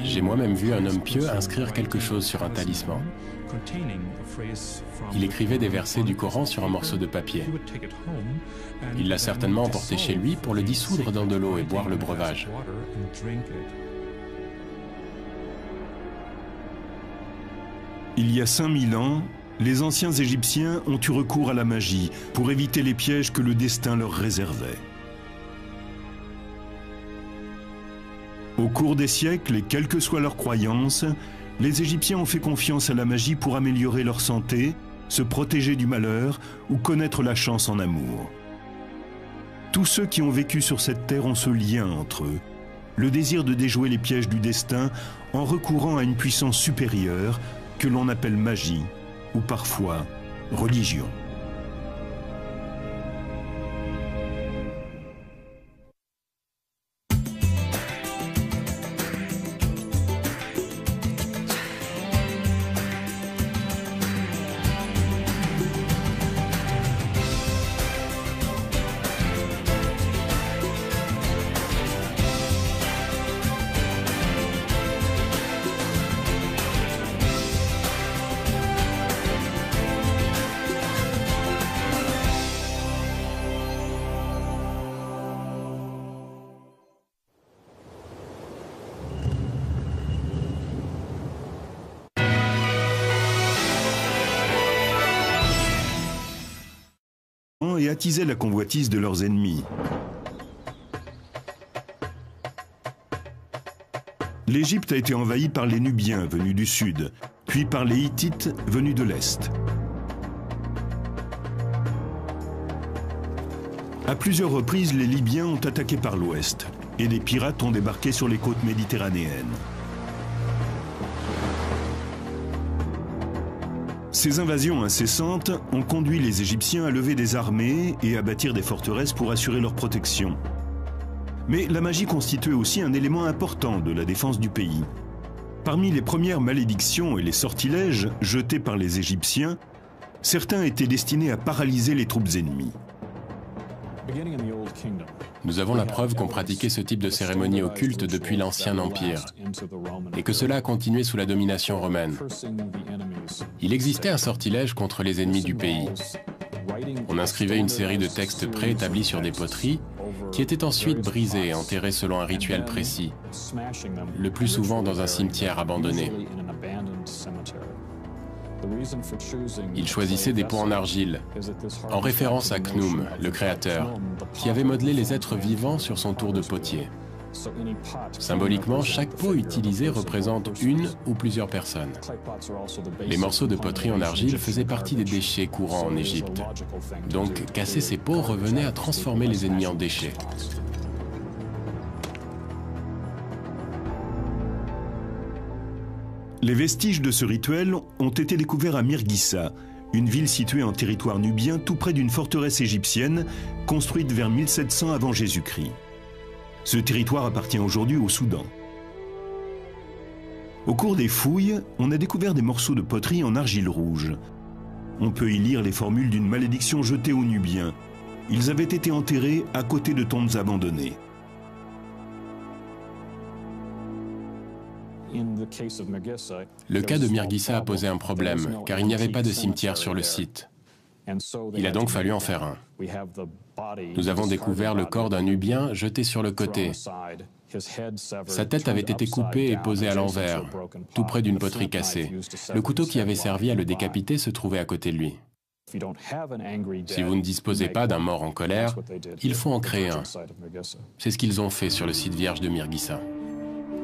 J'ai moi-même vu un homme pieux inscrire quelque chose sur un talisman. Il écrivait des versets du Coran sur un morceau de papier. Il l'a certainement emporté chez lui pour le dissoudre dans de l'eau et boire le breuvage. Il y a 5000 ans, les anciens Égyptiens ont eu recours à la magie pour éviter les pièges que le destin leur réservait. Au cours des siècles, et quelles que soient leurs croyances, les Égyptiens ont fait confiance à la magie pour améliorer leur santé, se protéger du malheur ou connaître la chance en amour. Tous ceux qui ont vécu sur cette terre ont ce lien entre eux, le désir de déjouer les pièges du destin en recourant à une puissance supérieure que l'on appelle magie ou parfois religion. Et attisaient la convoitise de leurs ennemis. L'Égypte a été envahie par les Nubiens venus du sud, puis par les Hittites venus de l'est. À plusieurs reprises, les Libyens ont attaqué par l'ouest et des pirates ont débarqué sur les côtes méditerranéennes. Ces invasions incessantes ont conduit les Égyptiens à lever des armées et à bâtir des forteresses pour assurer leur protection. Mais la magie constituait aussi un élément important de la défense du pays. Parmi les premières malédictions et les sortilèges jetés par les Égyptiens, certains étaient destinés à paralyser les troupes ennemies. Nous avons la preuve qu'on pratiquait ce type de cérémonie occulte depuis l'Ancien Empire et que cela a continué sous la domination romaine. Il existait un sortilège contre les ennemis du pays. On inscrivait une série de textes préétablis sur des poteries qui étaient ensuite brisés et enterrés selon un rituel précis, le plus souvent dans un cimetière abandonné. Il choisissait des pots en argile, en référence à Khnum, le créateur, qui avait modelé les êtres vivants sur son tour de potier. Symboliquement, chaque pot utilisé représente une ou plusieurs personnes. Les morceaux de poterie en argile faisaient partie des déchets courants en Égypte. Donc, casser ces pots revenait à transformer les ennemis en déchets. Les vestiges de ce rituel ont été découverts à Mirghissa, une ville située en territoire nubien tout près d'une forteresse égyptienne construite vers 1700 avant Jésus-Christ. Ce territoire appartient aujourd'hui au Soudan. Au cours des fouilles, on a découvert des morceaux de poterie en argile rouge. On peut y lire les formules d'une malédiction jetée aux Nubiens. Ils avaient été enterrés à côté de tombes abandonnées. Le cas de Mirgissa a posé un problème, car il n'y avait pas de cimetière sur le site. Il a donc fallu en faire un. Nous avons découvert le corps d'un Nubien jeté sur le côté. Sa tête avait été coupée et posée à l'envers, tout près d'une poterie cassée. Le couteau qui avait servi à le décapiter se trouvait à côté de lui. Si vous ne disposez pas d'un mort en colère, il faut en créer un. C'est ce qu'ils ont fait sur le site vierge de Mirgissa.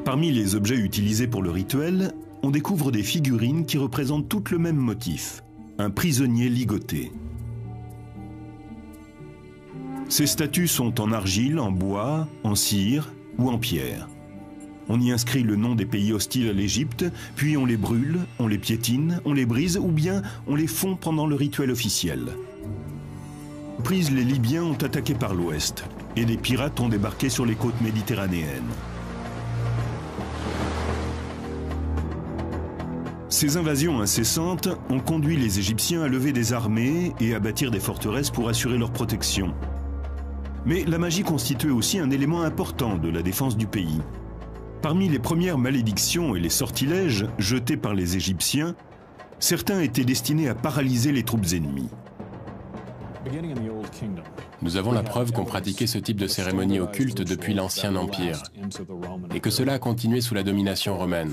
Parmi les objets utilisés pour le rituel, on découvre des figurines qui représentent toutes le même motif, un prisonnier ligoté. Ces statues sont en argile, en bois, en cire ou en pierre. On y inscrit le nom des pays hostiles à l'Égypte, puis on les brûle, on les piétine, on les brise ou bien on les fond pendant le rituel officiel. Les Libyens ont attaqué par l'ouest et des pirates ont débarqué sur les côtes méditerranéennes. Ces invasions incessantes ont conduit les Égyptiens à lever des armées et à bâtir des forteresses pour assurer leur protection. Mais la magie constituait aussi un élément important de la défense du pays. Parmi les premières malédictions et les sortilèges jetés par les Égyptiens, certains étaient destinés à paralyser les troupes ennemies. Nous avons la preuve qu'on pratiquait ce type de cérémonie occulte depuis l'Ancien Empire, et que cela a continué sous la domination romaine.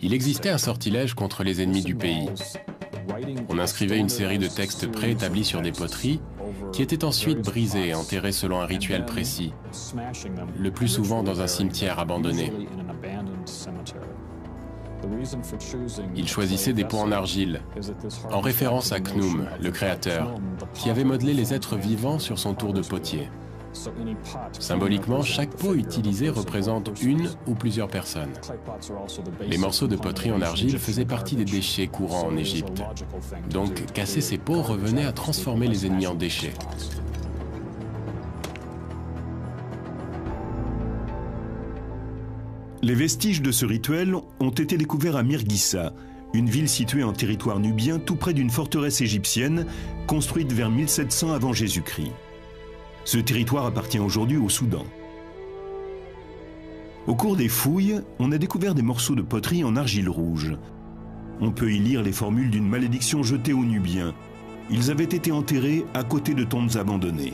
Il existait un sortilège contre les ennemis du pays. On inscrivait une série de textes préétablis sur des poteries, qui étaient ensuite brisés et enterrés selon un rituel précis, le plus souvent dans un cimetière abandonné. Il choisissait des pots en argile, en référence à Khnum, le créateur, qui avait modelé les êtres vivants sur son tour de potier. Symboliquement, chaque pot utilisé représente une ou plusieurs personnes. Les morceaux de poterie en argile faisaient partie des déchets courants en Égypte. Donc, casser ces pots revenait à transformer les ennemis en déchets. Les vestiges de ce rituel ont été découverts à Mirgissa, une ville située en territoire nubien tout près d'une forteresse égyptienne construite vers 1700 avant Jésus-Christ. Ce territoire appartient aujourd'hui au Soudan. Au cours des fouilles, on a découvert des morceaux de poterie en argile rouge. On peut y lire les formules d'une malédiction jetée aux Nubiens. Ils avaient été enterrés à côté de tombes abandonnées.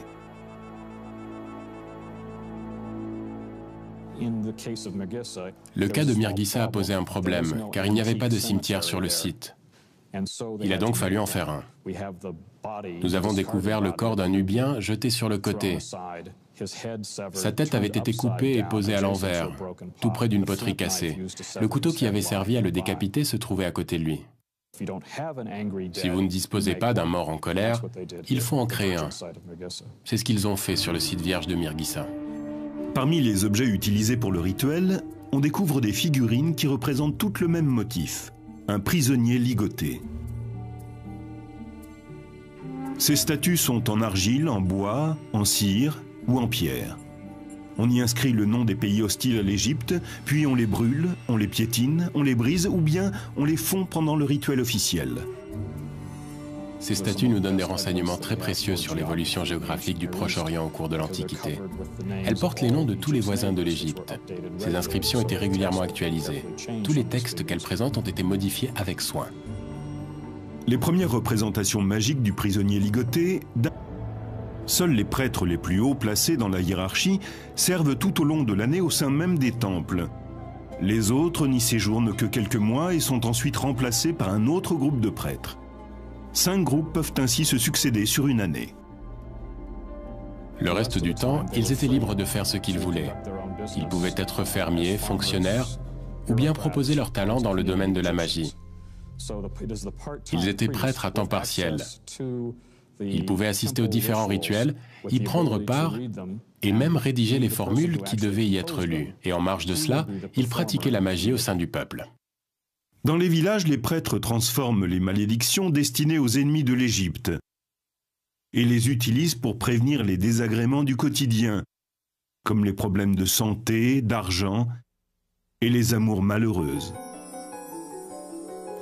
Le cas de Mirgissa a posé un problème, car il n'y avait pas de cimetière sur le site. Il a donc fallu en faire un. Nous avons découvert le corps d'un Nubien jeté sur le côté. Sa tête avait été coupée et posée à l'envers, tout près d'une poterie cassée. Le couteau qui avait servi à le décapiter se trouvait à côté de lui. Si vous ne disposez pas d'un mort en colère, il faut en créer un. C'est ce qu'ils ont fait sur le site vierge de Mirgissa. Parmi les objets utilisés pour le rituel, on découvre des figurines qui représentent toutes le même motif, un prisonnier ligoté. Ces statues sont en argile, en bois, en cire ou en pierre. On y inscrit le nom des pays hostiles à l'Égypte, puis on les brûle, on les piétine, on les brise ou bien on les fond pendant le rituel officiel. Ces statues nous donnent des renseignements très précieux sur l'évolution géographique du Proche-Orient au cours de l'Antiquité. Elles portent les noms de tous les voisins de l'Égypte. Ces inscriptions étaient régulièrement actualisées. Tous les textes qu'elles présentent ont été modifiés avec soin. Les premières représentations magiques du prisonnier ligoté, seuls les prêtres les plus hauts placés dans la hiérarchie servent tout au long de l'année au sein même des temples. Les autres n'y séjournent que quelques mois et sont ensuite remplacés par un autre groupe de prêtres. 5 groupes peuvent ainsi se succéder sur une année. Le reste du temps, ils étaient libres de faire ce qu'ils voulaient. Ils pouvaient être fermiers, fonctionnaires, ou bien proposer leur talent dans le domaine de la magie. Ils étaient prêtres à temps partiel. Ils pouvaient assister aux différents rituels, y prendre part et même rédiger les formules qui devaient y être lues. Et en marge de cela, ils pratiquaient la magie au sein du peuple. Dans les villages, les prêtres transforment les malédictions destinées aux ennemis de l'Égypte et les utilisent pour prévenir les désagréments du quotidien, comme les problèmes de santé, d'argent et les amours malheureuses.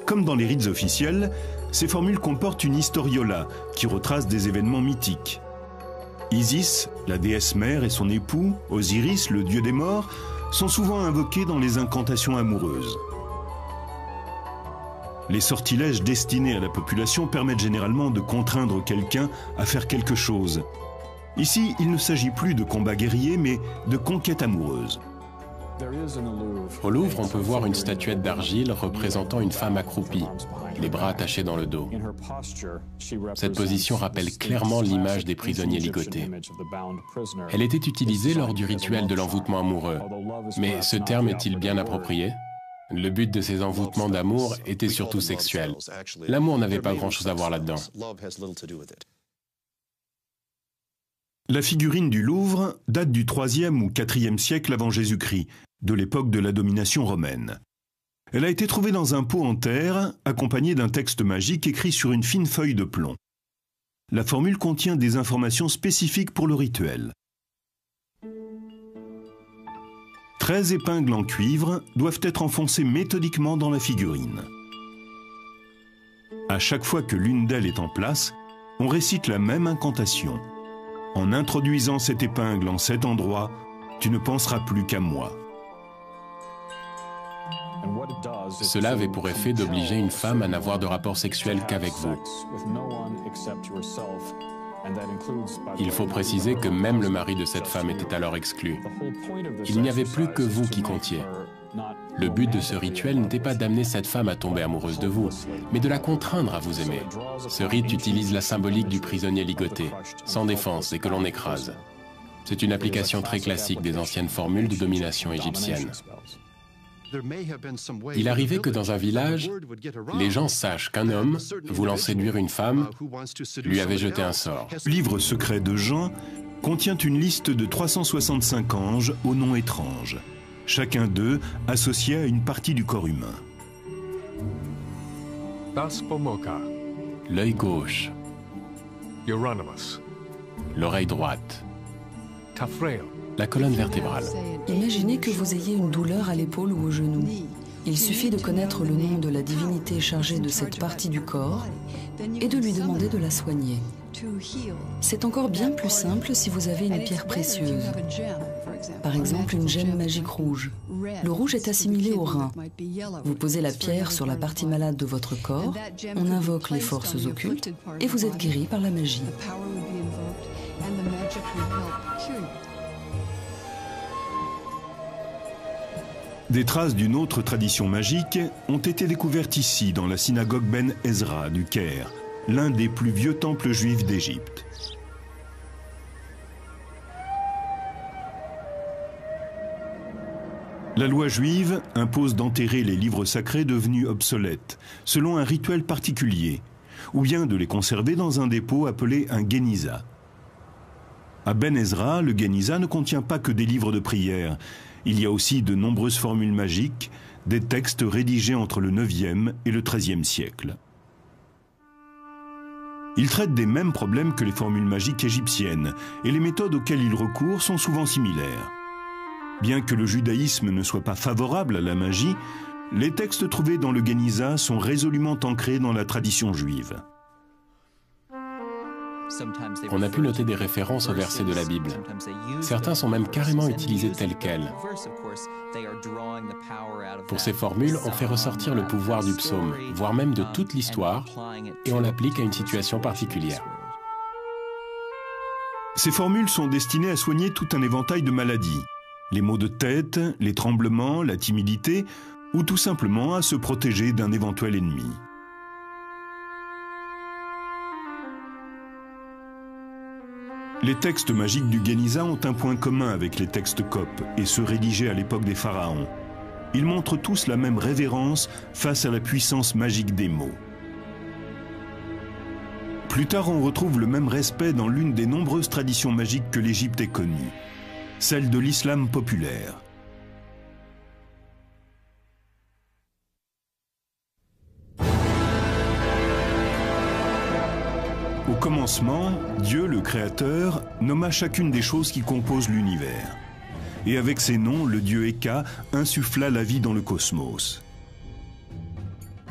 Comme dans les rites officiels, ces formules comportent une historiola qui retrace des événements mythiques. Isis, la déesse mère, et son époux, Osiris, le dieu des morts, sont souvent invoqués dans les incantations amoureuses. Les sortilèges destinés à la population permettent généralement de contraindre quelqu'un à faire quelque chose. Ici, il ne s'agit plus de combat guerrier, mais de conquête amoureuse. Au Louvre, on peut voir une statuette d'argile représentant une femme accroupie, les bras attachés dans le dos. Cette position rappelle clairement l'image des prisonniers ligotés. Elle était utilisée lors du rituel de l'envoûtement amoureux. Mais ce terme est-il bien approprié ? Le but de ces envoûtements d'amour était surtout sexuel. L'amour n'avait pas grand-chose à voir là-dedans. La figurine du Louvre date du IIIe ou IVe siècle avant Jésus-Christ, de l'époque de la domination romaine. Elle a été trouvée dans un pot en terre, accompagnée d'un texte magique écrit sur une fine feuille de plomb. La formule contient des informations spécifiques pour le rituel. 13 épingles en cuivre doivent être enfoncées méthodiquement dans la figurine. À chaque fois que l'une d'elles est en place, on récite la même incantation. En introduisant cette épingle en cet endroit, tu ne penseras plus qu'à moi. Cela avait pour effet d'obliger une femme à n'avoir de rapport sexuel qu'avec vous. Il faut préciser que même le mari de cette femme était alors exclu. Il n'y avait plus que vous qui comptiez. Le but de ce rituel n'était pas d'amener cette femme à tomber amoureuse de vous, mais de la contraindre à vous aimer. Ce rite utilise la symbolique du prisonnier ligoté, sans défense et que l'on écrase. C'est une application très classique des anciennes formules de domination égyptienne. Il arrivait que dans un village, les gens sachent qu'un homme, voulant séduire une femme, lui avait jeté un sort. Le livre secret de Jean contient une liste de 365 anges aux noms étranges, chacun d'eux associé à une partie du corps humain. L'œil gauche, l'oreille droite, la colonne vertébrale. Imaginez que vous ayez une douleur à l'épaule ou au genou. Il suffit de connaître le nom de la divinité chargée de cette partie du corps et de lui demander de la soigner. C'est encore bien plus simple si vous avez une pierre précieuse. Par exemple, une gemme magique rouge. Le rouge est assimilé au rein. Vous posez la pierre sur la partie malade de votre corps, on invoque les forces occultes et vous êtes guéri par la magie. Des traces d'une autre tradition magique ont été découvertes ici, dans la synagogue Ben Ezra du Caire, l'un des plus vieux temples juifs d'Égypte. La loi juive impose d'enterrer les livres sacrés devenus obsolètes, selon un rituel particulier, ou bien de les conserver dans un dépôt appelé un Génisa. À Ben Ezra, le Génisa ne contient pas que des livres de prière. Il y a aussi de nombreuses formules magiques, des textes rédigés entre le 9e et le 13e siècle. Il traite des mêmes problèmes que les formules magiques égyptiennes, et les méthodes auxquelles il recourt sont souvent similaires. Bien que le judaïsme ne soit pas favorable à la magie, les textes trouvés dans le Génisa sont résolument ancrés dans la tradition juive. On a pu noter des références aux versets de la Bible. Certains sont même carrément utilisés tels quels. Pour ces formules, on fait ressortir le pouvoir du psaume, voire même de toute l'histoire, et on l'applique à une situation particulière. Ces formules sont destinées à soigner tout un éventail de maladies. Les maux de tête, les tremblements, la timidité, ou tout simplement à se protéger d'un éventuel ennemi. Les textes magiques du Génisa ont un point commun avec les textes coptes et ceux rédigés à l'époque des pharaons. Ils montrent tous la même révérence face à la puissance magique des mots. Plus tard, on retrouve le même respect dans l'une des nombreuses traditions magiques que l'Égypte ait connues, celle de l'islam populaire. Au commencement, Dieu, le Créateur, nomma chacune des choses qui composent l'univers. et avec ses noms, le dieu Eka insuffla la vie dans le cosmos.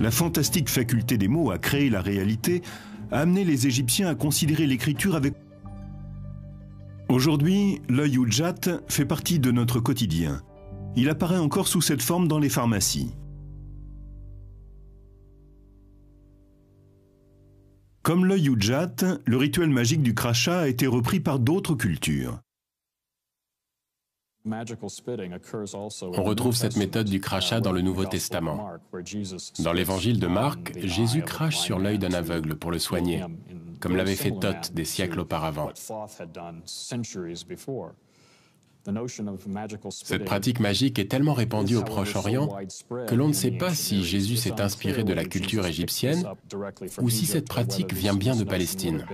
La fantastique faculté des mots à créer la réalité a amené les Égyptiens à considérer l'écriture avec... Aujourd'hui, l'œil Udjat fait partie de notre quotidien. Il apparaît encore sous cette forme dans les pharmacies. Comme l'œil Udjat, le rituel magique du crachat a été repris par d'autres cultures. On retrouve cette méthode du crachat dans le Nouveau Testament. Dans l'évangile de Marc, Jésus crache sur l'œil d'un aveugle pour le soigner, comme l'avait fait Thoth des siècles auparavant. Cette pratique magique est tellement répandue au Proche-Orient que l'on ne sait pas si Jésus s'est inspiré de la culture égyptienne ou si cette pratique vient bien de Palestine.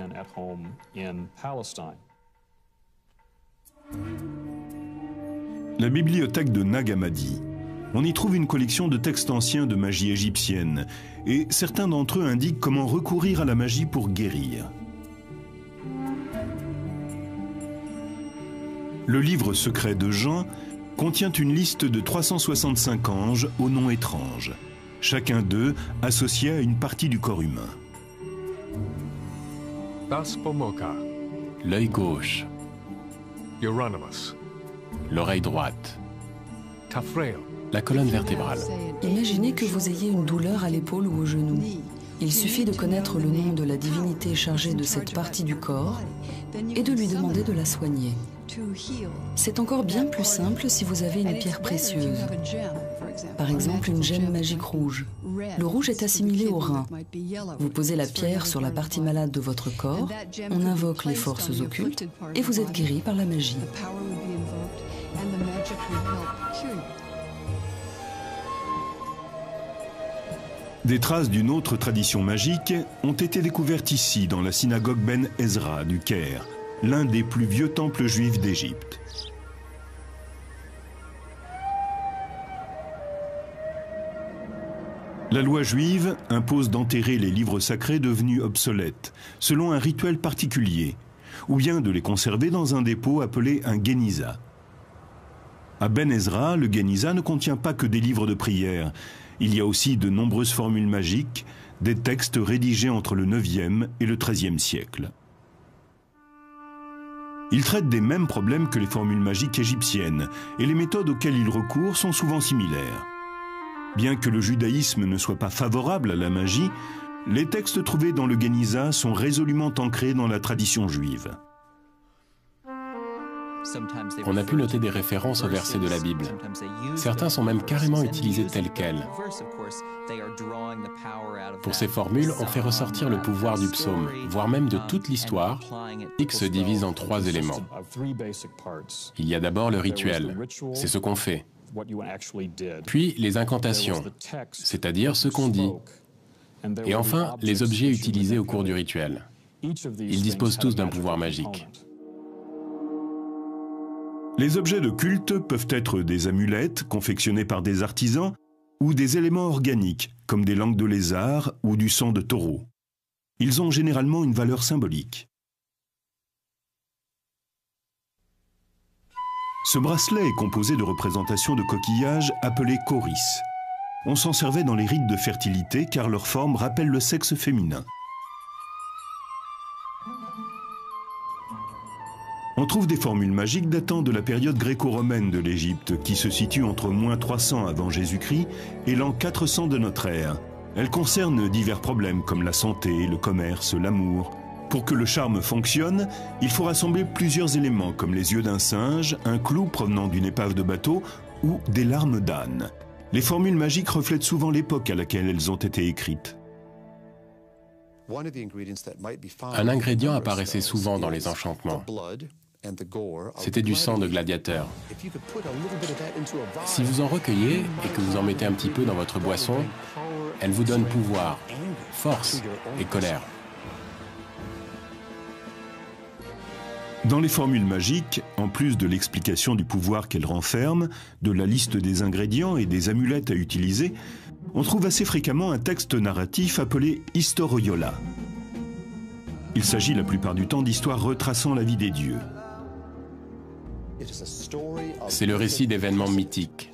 La bibliothèque de Nag Hammadi. On y trouve une collection de textes anciens de magie égyptienne, et certains d'entre eux indiquent comment recourir à la magie pour guérir. Le livre secret de Jean contient une liste de 365 anges aux noms étranges, chacun d'eux associé à une partie du corps humain. L'œil gauche, Euronymous, l'oreille droite, la colonne vertébrale. Imaginez que vous ayez une douleur à l'épaule ou au genou. Il suffit de connaître le nom de la divinité chargée de cette partie du corps et de lui demander de la soigner. C'est encore bien plus simple si vous avez une pierre précieuse. Par exemple, une gemme magique rouge. Le rouge est assimilé au rein. Vous posez la pierre sur la partie malade de votre corps, on invoque les forces occultes et vous êtes guéri par la magie. Des traces d'une autre tradition magique ont été découvertes ici, dans la synagogue Ben Ezra du Caire, l'un des plus vieux temples juifs d'Égypte. La loi juive impose d'enterrer les livres sacrés devenus obsolètes, selon un rituel particulier, ou bien de les conserver dans un dépôt appelé un Geniza. À Ben Ezra, le Geniza ne contient pas que des livres de prière. Il y a aussi de nombreuses formules magiques, des textes rédigés entre le 9e et le 13e siècle. Il traite des mêmes problèmes que les formules magiques égyptiennes, et les méthodes auxquelles il recourt sont souvent similaires. Bien que le judaïsme ne soit pas favorable à la magie, les textes trouvés dans le Geniza sont résolument ancrés dans la tradition juive. On a pu noter des références aux versets de la Bible. Certains sont même carrément utilisés tels quels. Pour ces formules, on fait ressortir le pouvoir du psaume, voire même de toute l'histoire, qui se divise en 3 éléments. Il y a d'abord le rituel, c'est ce qu'on fait. Puis les incantations, c'est-à-dire ce qu'on dit. Et enfin, les objets utilisés au cours du rituel. Ils disposent tous d'un pouvoir magique. Les objets de culte peuvent être des amulettes confectionnées par des artisans ou des éléments organiques, comme des langues de lézard ou du sang de taureau. Ils ont généralement une valeur symbolique. Ce bracelet est composé de représentations de coquillages appelés choris. On s'en servait dans les rites de fertilité car leur forme rappelle le sexe féminin. On trouve des formules magiques datant de la période gréco-romaine de l'Égypte, qui se situe entre -300 avant Jésus-Christ et l'an 400 de notre ère. Elles concernent divers problèmes comme la santé, le commerce, l'amour. Pour que le charme fonctionne, il faut rassembler plusieurs éléments comme les yeux d'un singe, un clou provenant d'une épave de bateau ou des larmes d'âne. Les formules magiques reflètent souvent l'époque à laquelle elles ont été écrites. Un ingrédient apparaissait souvent dans les enchantements. C'était du sang de gladiateur. Si vous en recueillez et que vous en mettez un petit peu dans votre boisson, elle vous donne pouvoir, force et colère. Dans les formules magiques, en plus de l'explication du pouvoir qu'elles renferment, de la liste des ingrédients et des amulettes à utiliser, on trouve assez fréquemment un texte narratif appelé Historiola. Il s'agit la plupart du temps d'histoires retraçant la vie des dieux. C'est le récit d'événements mythiques.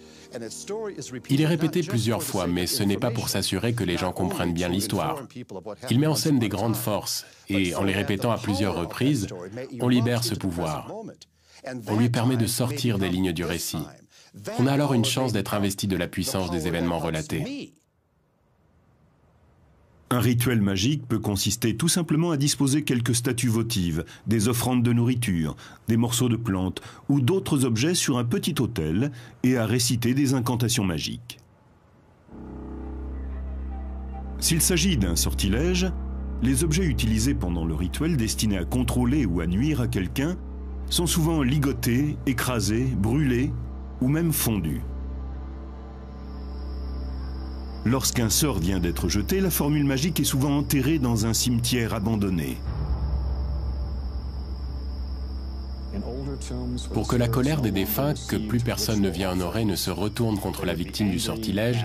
Il est répété plusieurs fois, mais ce n'est pas pour s'assurer que les gens comprennent bien l'histoire. Il met en scène des grandes forces, et en les répétant à plusieurs reprises, on libère ce pouvoir. On lui permet de sortir des lignes du récit. On a alors une chance d'être investi de la puissance des événements relatés. Un rituel magique peut consister tout simplement à disposer quelques statues votives, des offrandes de nourriture, des morceaux de plantes ou d'autres objets sur un petit autel et à réciter des incantations magiques. S'il s'agit d'un sortilège, les objets utilisés pendant le rituel destinés à contrôler ou à nuire à quelqu'un sont souvent ligotés, écrasés, brûlés ou même fondus. Lorsqu'un sort vient d'être jeté, la formule magique est souvent enterrée dans un cimetière abandonné. Pour que la colère des défunts, que plus personne ne vient honorer, ne se retourne contre la victime du sortilège,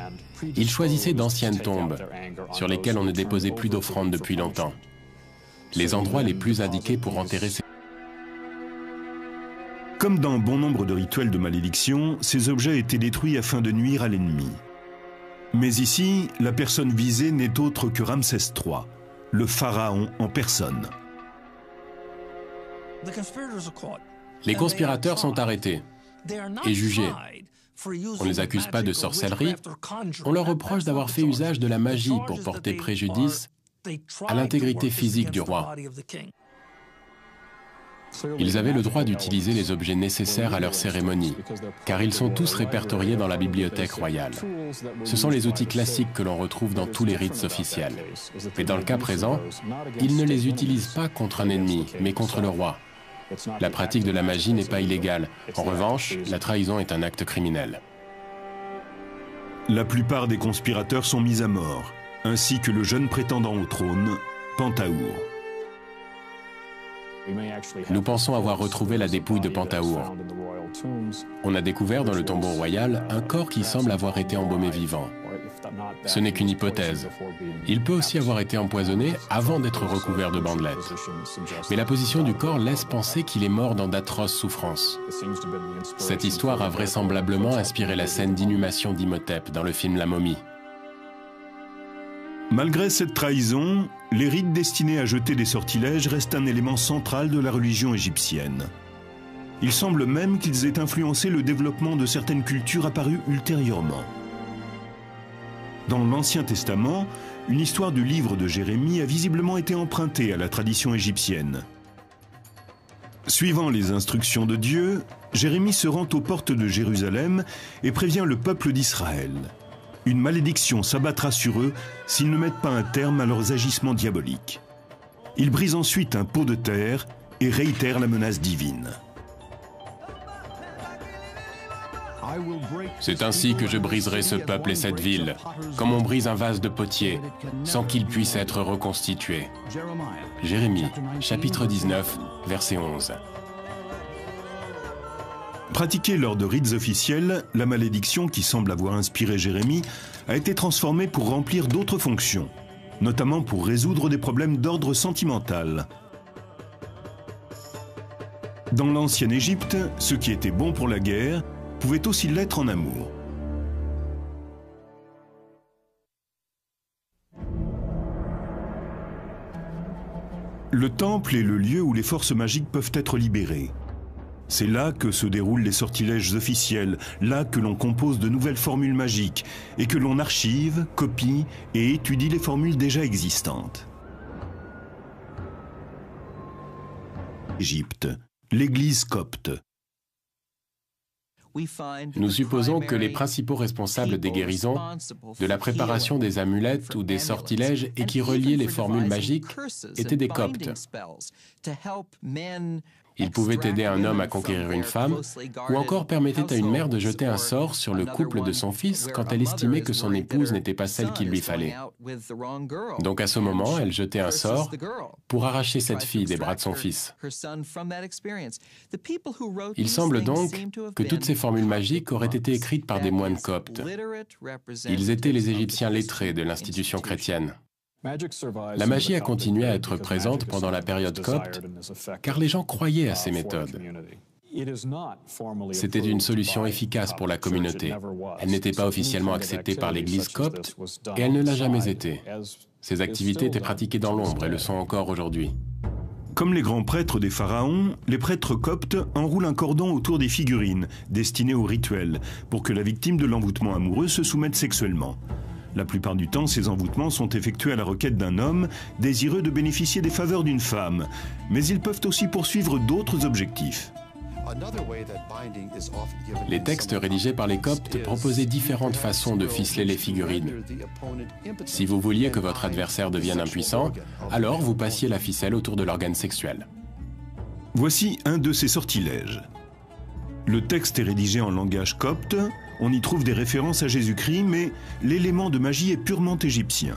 ils choisissaient d'anciennes tombes, sur lesquelles on ne déposait plus d'offrandes depuis longtemps. Les endroits les plus indiqués pour enterrer ces... Comme dans bon nombre de rituels de malédiction, ces objets étaient détruits afin de nuire à l'ennemi. Mais ici, la personne visée n'est autre que Ramsès III, le pharaon en personne. Les conspirateurs sont arrêtés et jugés. On ne les accuse pas de sorcellerie, on leur reproche d'avoir fait usage de la magie pour porter préjudice à l'intégrité physique du roi. Ils avaient le droit d'utiliser les objets nécessaires à leur cérémonie, car ils sont tous répertoriés dans la bibliothèque royale. Ce sont les outils classiques que l'on retrouve dans tous les rites officiels. Mais dans le cas présent, ils ne les utilisent pas contre un ennemi, mais contre le roi. La pratique de la magie n'est pas illégale. En revanche, la trahison est un acte criminel. La plupart des conspirateurs sont mis à mort, ainsi que le jeune prétendant au trône, Pentahour. Nous pensons avoir retrouvé la dépouille de Pentahour. On a découvert dans le tombeau royal un corps qui semble avoir été embaumé vivant. Ce n'est qu'une hypothèse. Il peut aussi avoir été empoisonné avant d'être recouvert de bandelettes. Mais la position du corps laisse penser qu'il est mort dans d'atroces souffrances. Cette histoire a vraisemblablement inspiré la scène d'inhumation d'Imhotep dans le film La Momie. Malgré cette trahison, les rites destinés à jeter des sortilèges restent un élément central de la religion égyptienne. Il semble même qu'ils aient influencé le développement de certaines cultures apparues ultérieurement. Dans l'Ancien Testament, une histoire du livre de Jérémie a visiblement été empruntée à la tradition égyptienne. Suivant les instructions de Dieu, Jérémie se rend aux portes de Jérusalem et prévient le peuple d'Israël. Une malédiction s'abattra sur eux s'ils ne mettent pas un terme à leurs agissements diaboliques. Il brise ensuite un pot de terre et réitère la menace divine. C'est ainsi que je briserai ce peuple et cette ville, comme on brise un vase de potier, sans qu'il puisse être reconstitué. Jérémie, chapitre 19, verset 11. Pratiquée lors de rites officiels, la malédiction qui semble avoir inspiré Jérémie a été transformée pour remplir d'autres fonctions, notamment pour résoudre des problèmes d'ordre sentimental. Dans l'ancienne Égypte, ce qui était bon pour la guerre pouvait aussi l'être en amour. Le temple est le lieu où les forces magiques peuvent être libérées. C'est là que se déroulent les sortilèges officiels, là que l'on compose de nouvelles formules magiques et que l'on archive, copie et étudie les formules déjà existantes. Égypte, l'Église copte. Nous supposons que les principaux responsables des guérisons, de la préparation des amulettes ou des sortilèges et qui reliaient les formules magiques étaient des coptes. Ils pouvaient aider un homme à conquérir une femme, ou encore permettaient à une mère de jeter un sort sur le couple de son fils quand elle estimait que son épouse n'était pas celle qu'il lui fallait. Donc à ce moment, elle jetait un sort pour arracher cette fille des bras de son fils. Il semble donc que toutes ces formules magiques auraient été écrites par des moines coptes. Ils étaient les Égyptiens lettrés de l'institution chrétienne. La magie a continué à être présente pendant la période copte, car les gens croyaient à ces méthodes. C'était une solution efficace pour la communauté. Elle n'était pas officiellement acceptée par l'Église copte et elle ne l'a jamais été. Ces activités étaient pratiquées dans l'ombre et le sont encore aujourd'hui. Comme les grands prêtres des pharaons, les prêtres coptes enroulent un cordon autour des figurines destinées au rituel pour que la victime de l'envoûtement amoureux se soumette sexuellement. La plupart du temps, ces envoûtements sont effectués à la requête d'un homme désireux de bénéficier des faveurs d'une femme, mais ils peuvent aussi poursuivre d'autres objectifs. Les textes rédigés par les coptes proposaient différentes façons de ficeler les figurines. Si vous vouliez que votre adversaire devienne impuissant, alors vous passiez la ficelle autour de l'organe sexuel. Voici un de ces sortilèges. Le texte est rédigé en langage copte, on y trouve des références à Jésus-Christ, mais l'élément de magie est purement égyptien.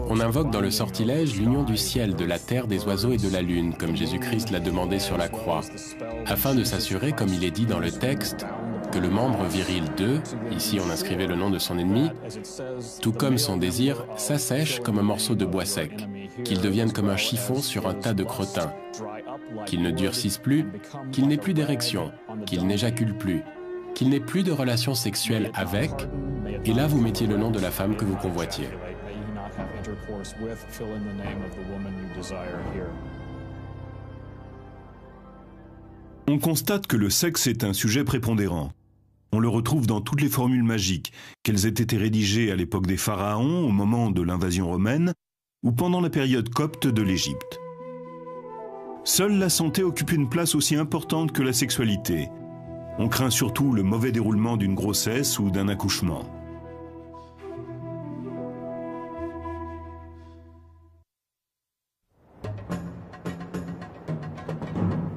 On invoque dans le sortilège l'union du ciel, de la terre, des oiseaux et de la lune, comme Jésus-Christ l'a demandé sur la croix, afin de s'assurer, comme il est dit dans le texte, que le membre viril d'eux, ici on inscrivait le nom de son ennemi, tout comme son désir, s'assèche comme un morceau de bois sec, qu'il devienne comme un chiffon sur un tas de crottins, qu'il ne durcisse plus, qu'il n'ait plus d'érection, qu'il n'éjacule plus, qu'il n'ait plus de relations sexuelles avec, et là vous mettiez le nom de la femme que vous convoitiez. On constate que le sexe est un sujet prépondérant. On le retrouve dans toutes les formules magiques, qu'elles aient été rédigées à l'époque des pharaons, au moment de l'invasion romaine, ou pendant la période copte de l'Égypte. Seule la santé occupe une place aussi importante que la sexualité. On craint surtout le mauvais déroulement d'une grossesse ou d'un accouchement.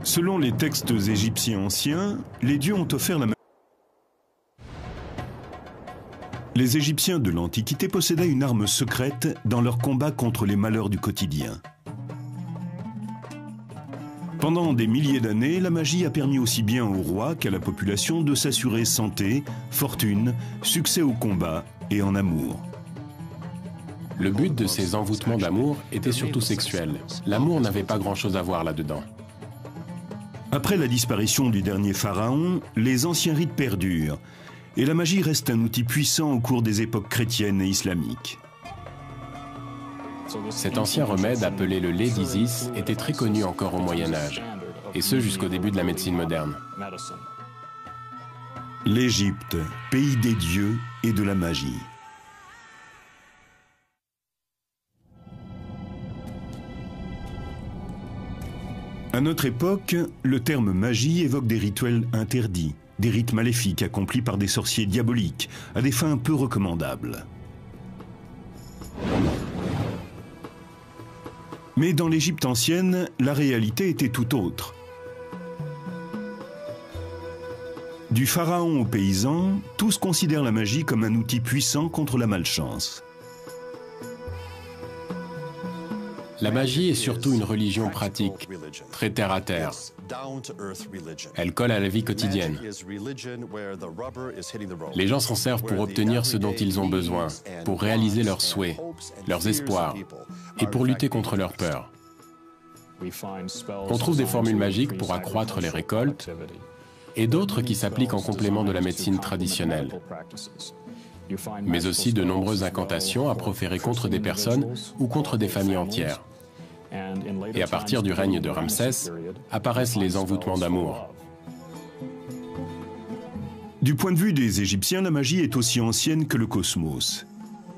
Selon les textes égyptiens anciens, les dieux ont offert la magie. Les Égyptiens de l'Antiquité possédaient une arme secrète dans leur combat contre les malheurs du quotidien. Pendant des milliers d'années, la magie a permis aussi bien aux rois qu'à la population de s'assurer santé, fortune, succès au combat et en amour. Le but de ces envoûtements d'amour était surtout sexuel. L'amour n'avait pas grand-chose à voir là-dedans. Après la disparition du dernier pharaon, les anciens rites perdurent, et la magie reste un outil puissant au cours des époques chrétiennes et islamiques. Cet ancien remède, appelé le lait d'Isis, était très connu encore au Moyen-Âge, et ce jusqu'au début de la médecine moderne. L'Égypte, pays des dieux et de la magie. À notre époque, le terme magie évoque des rituels interdits, des rites maléfiques accomplis par des sorciers diaboliques, à des fins peu recommandables. Mais dans l'Égypte ancienne, la réalité était tout autre. Du pharaon aux paysans, tous considèrent la magie comme un outil puissant contre la malchance. La magie est surtout une religion pratique, très terre-à-terre. Elle colle à la vie quotidienne. Les gens s'en servent pour obtenir ce dont ils ont besoin, pour réaliser leurs souhaits, leurs espoirs, et pour lutter contre leurs peurs. On trouve des formules magiques pour accroître les récoltes, et d'autres qui s'appliquent en complément de la médecine traditionnelle. Mais aussi de nombreuses incantations à proférer contre des personnes ou contre des familles entières. Et à partir du règne de Ramsès, apparaissent les envoûtements d'amour. Du point de vue des Égyptiens, la magie est aussi ancienne que le cosmos.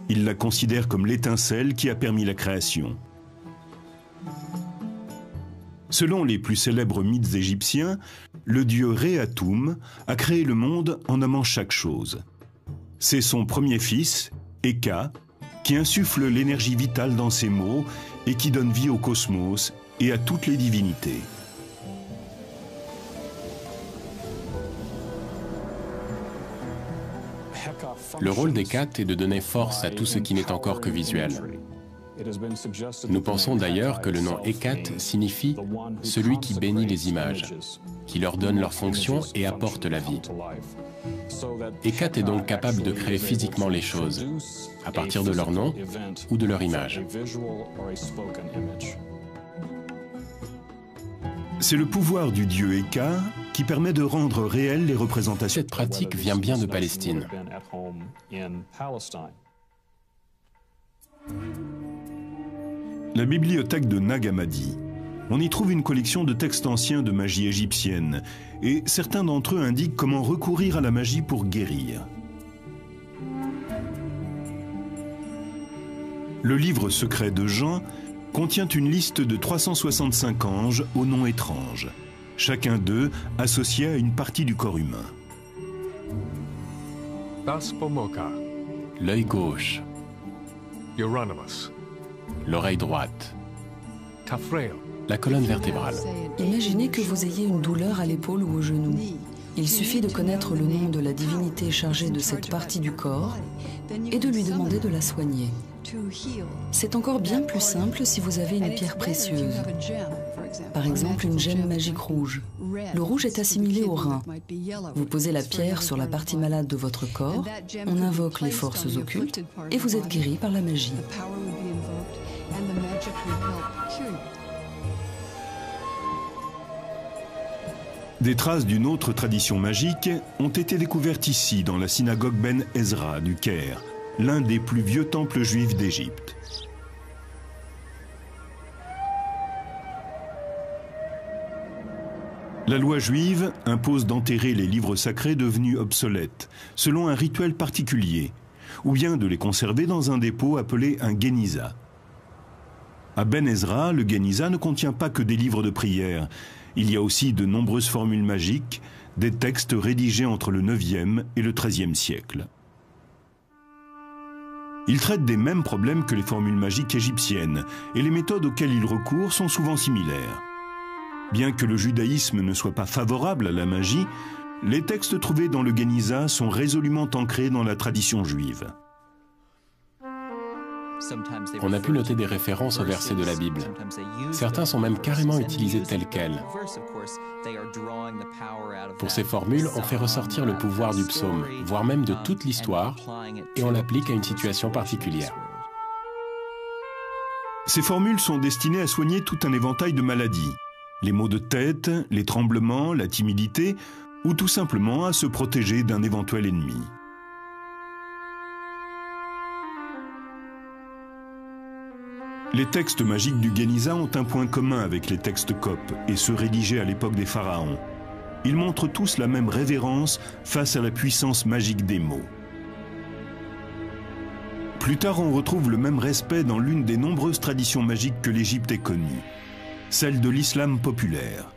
Ils la considèrent comme l'étincelle qui a permis la création. Selon les plus célèbres mythes égyptiens, le dieu Ré-Atoum a créé le monde en nommant chaque chose. C'est son premier fils, Eka, qui insuffle l'énergie vitale dans ses mots et qui donne vie au cosmos et à toutes les divinités. Le rôle d'Hécate est de donner force à tout ce qui n'est encore que visuel. Nous pensons d'ailleurs que le nom Hécat signifie « celui qui bénit les images », qui leur donne leur fonction et apporte la vie. Hécat est donc capable de créer physiquement les choses, à partir de leur nom ou de leur image. C'est le pouvoir du dieu Hécat qui permet de rendre réelles les représentations. Cette pratique vient bien de Palestine. La bibliothèque de Nag Hammadi. On y trouve une collection de textes anciens de magie égyptienne, et certains d'entre eux indiquent comment recourir à la magie pour guérir. Le livre secret de Jean contient une liste de 365 anges aux noms étranges, chacun d'eux associé à une partie du corps humain. Daspomoka, L'œil gauche, Euronymous, l'oreille droite, Tafrael, la colonne vertébrale. Imaginez que vous ayez une douleur à l'épaule ou au genou. Il suffit de connaître le nom de la divinité chargée de cette partie du corps et de lui demander de la soigner. C'est encore bien plus simple si vous avez une pierre précieuse, par exemple une gemme magique rouge. Le rouge est assimilé au rein. Vous posez la pierre sur la partie malade de votre corps, on invoque les forces occultes et vous êtes guéri par la magie. Des traces d'une autre tradition magique ont été découvertes ici, dans la synagogue Ben Ezra du Caire, l'un des plus vieux temples juifs d'Égypte. La loi juive impose d'enterrer les livres sacrés devenus obsolètes, selon un rituel particulier, ou bien de les conserver dans un dépôt appelé un Géniza. À Ben Ezra, le Géniza ne contient pas que des livres de prière. Il y a aussi de nombreuses formules magiques, des textes rédigés entre le 9e et le 13e siècle. Il traite des mêmes problèmes que les formules magiques égyptiennes, et les méthodes auxquelles il recourt sont souvent similaires. Bien que le judaïsme ne soit pas favorable à la magie, les textes trouvés dans le Géniza sont résolument ancrés dans la tradition juive. On a pu noter des références aux versets de la Bible. Certains sont même carrément utilisés tels quels. Pour ces formules, on fait ressortir le pouvoir du psaume, voire même de toute l'histoire, et on l'applique à une situation particulière. Ces formules sont destinées à soigner tout un éventail de maladies. Les maux de tête, les tremblements, la timidité, ou tout simplement à se protéger d'un éventuel ennemi. Les textes magiques du Géniza ont un point commun avec les textes coptes et ceux rédigés à l'époque des pharaons. Ils montrent tous la même révérence face à la puissance magique des mots. Plus tard, on retrouve le même respect dans l'une des nombreuses traditions magiques que l'Égypte ait connues, celle de l'islam populaire.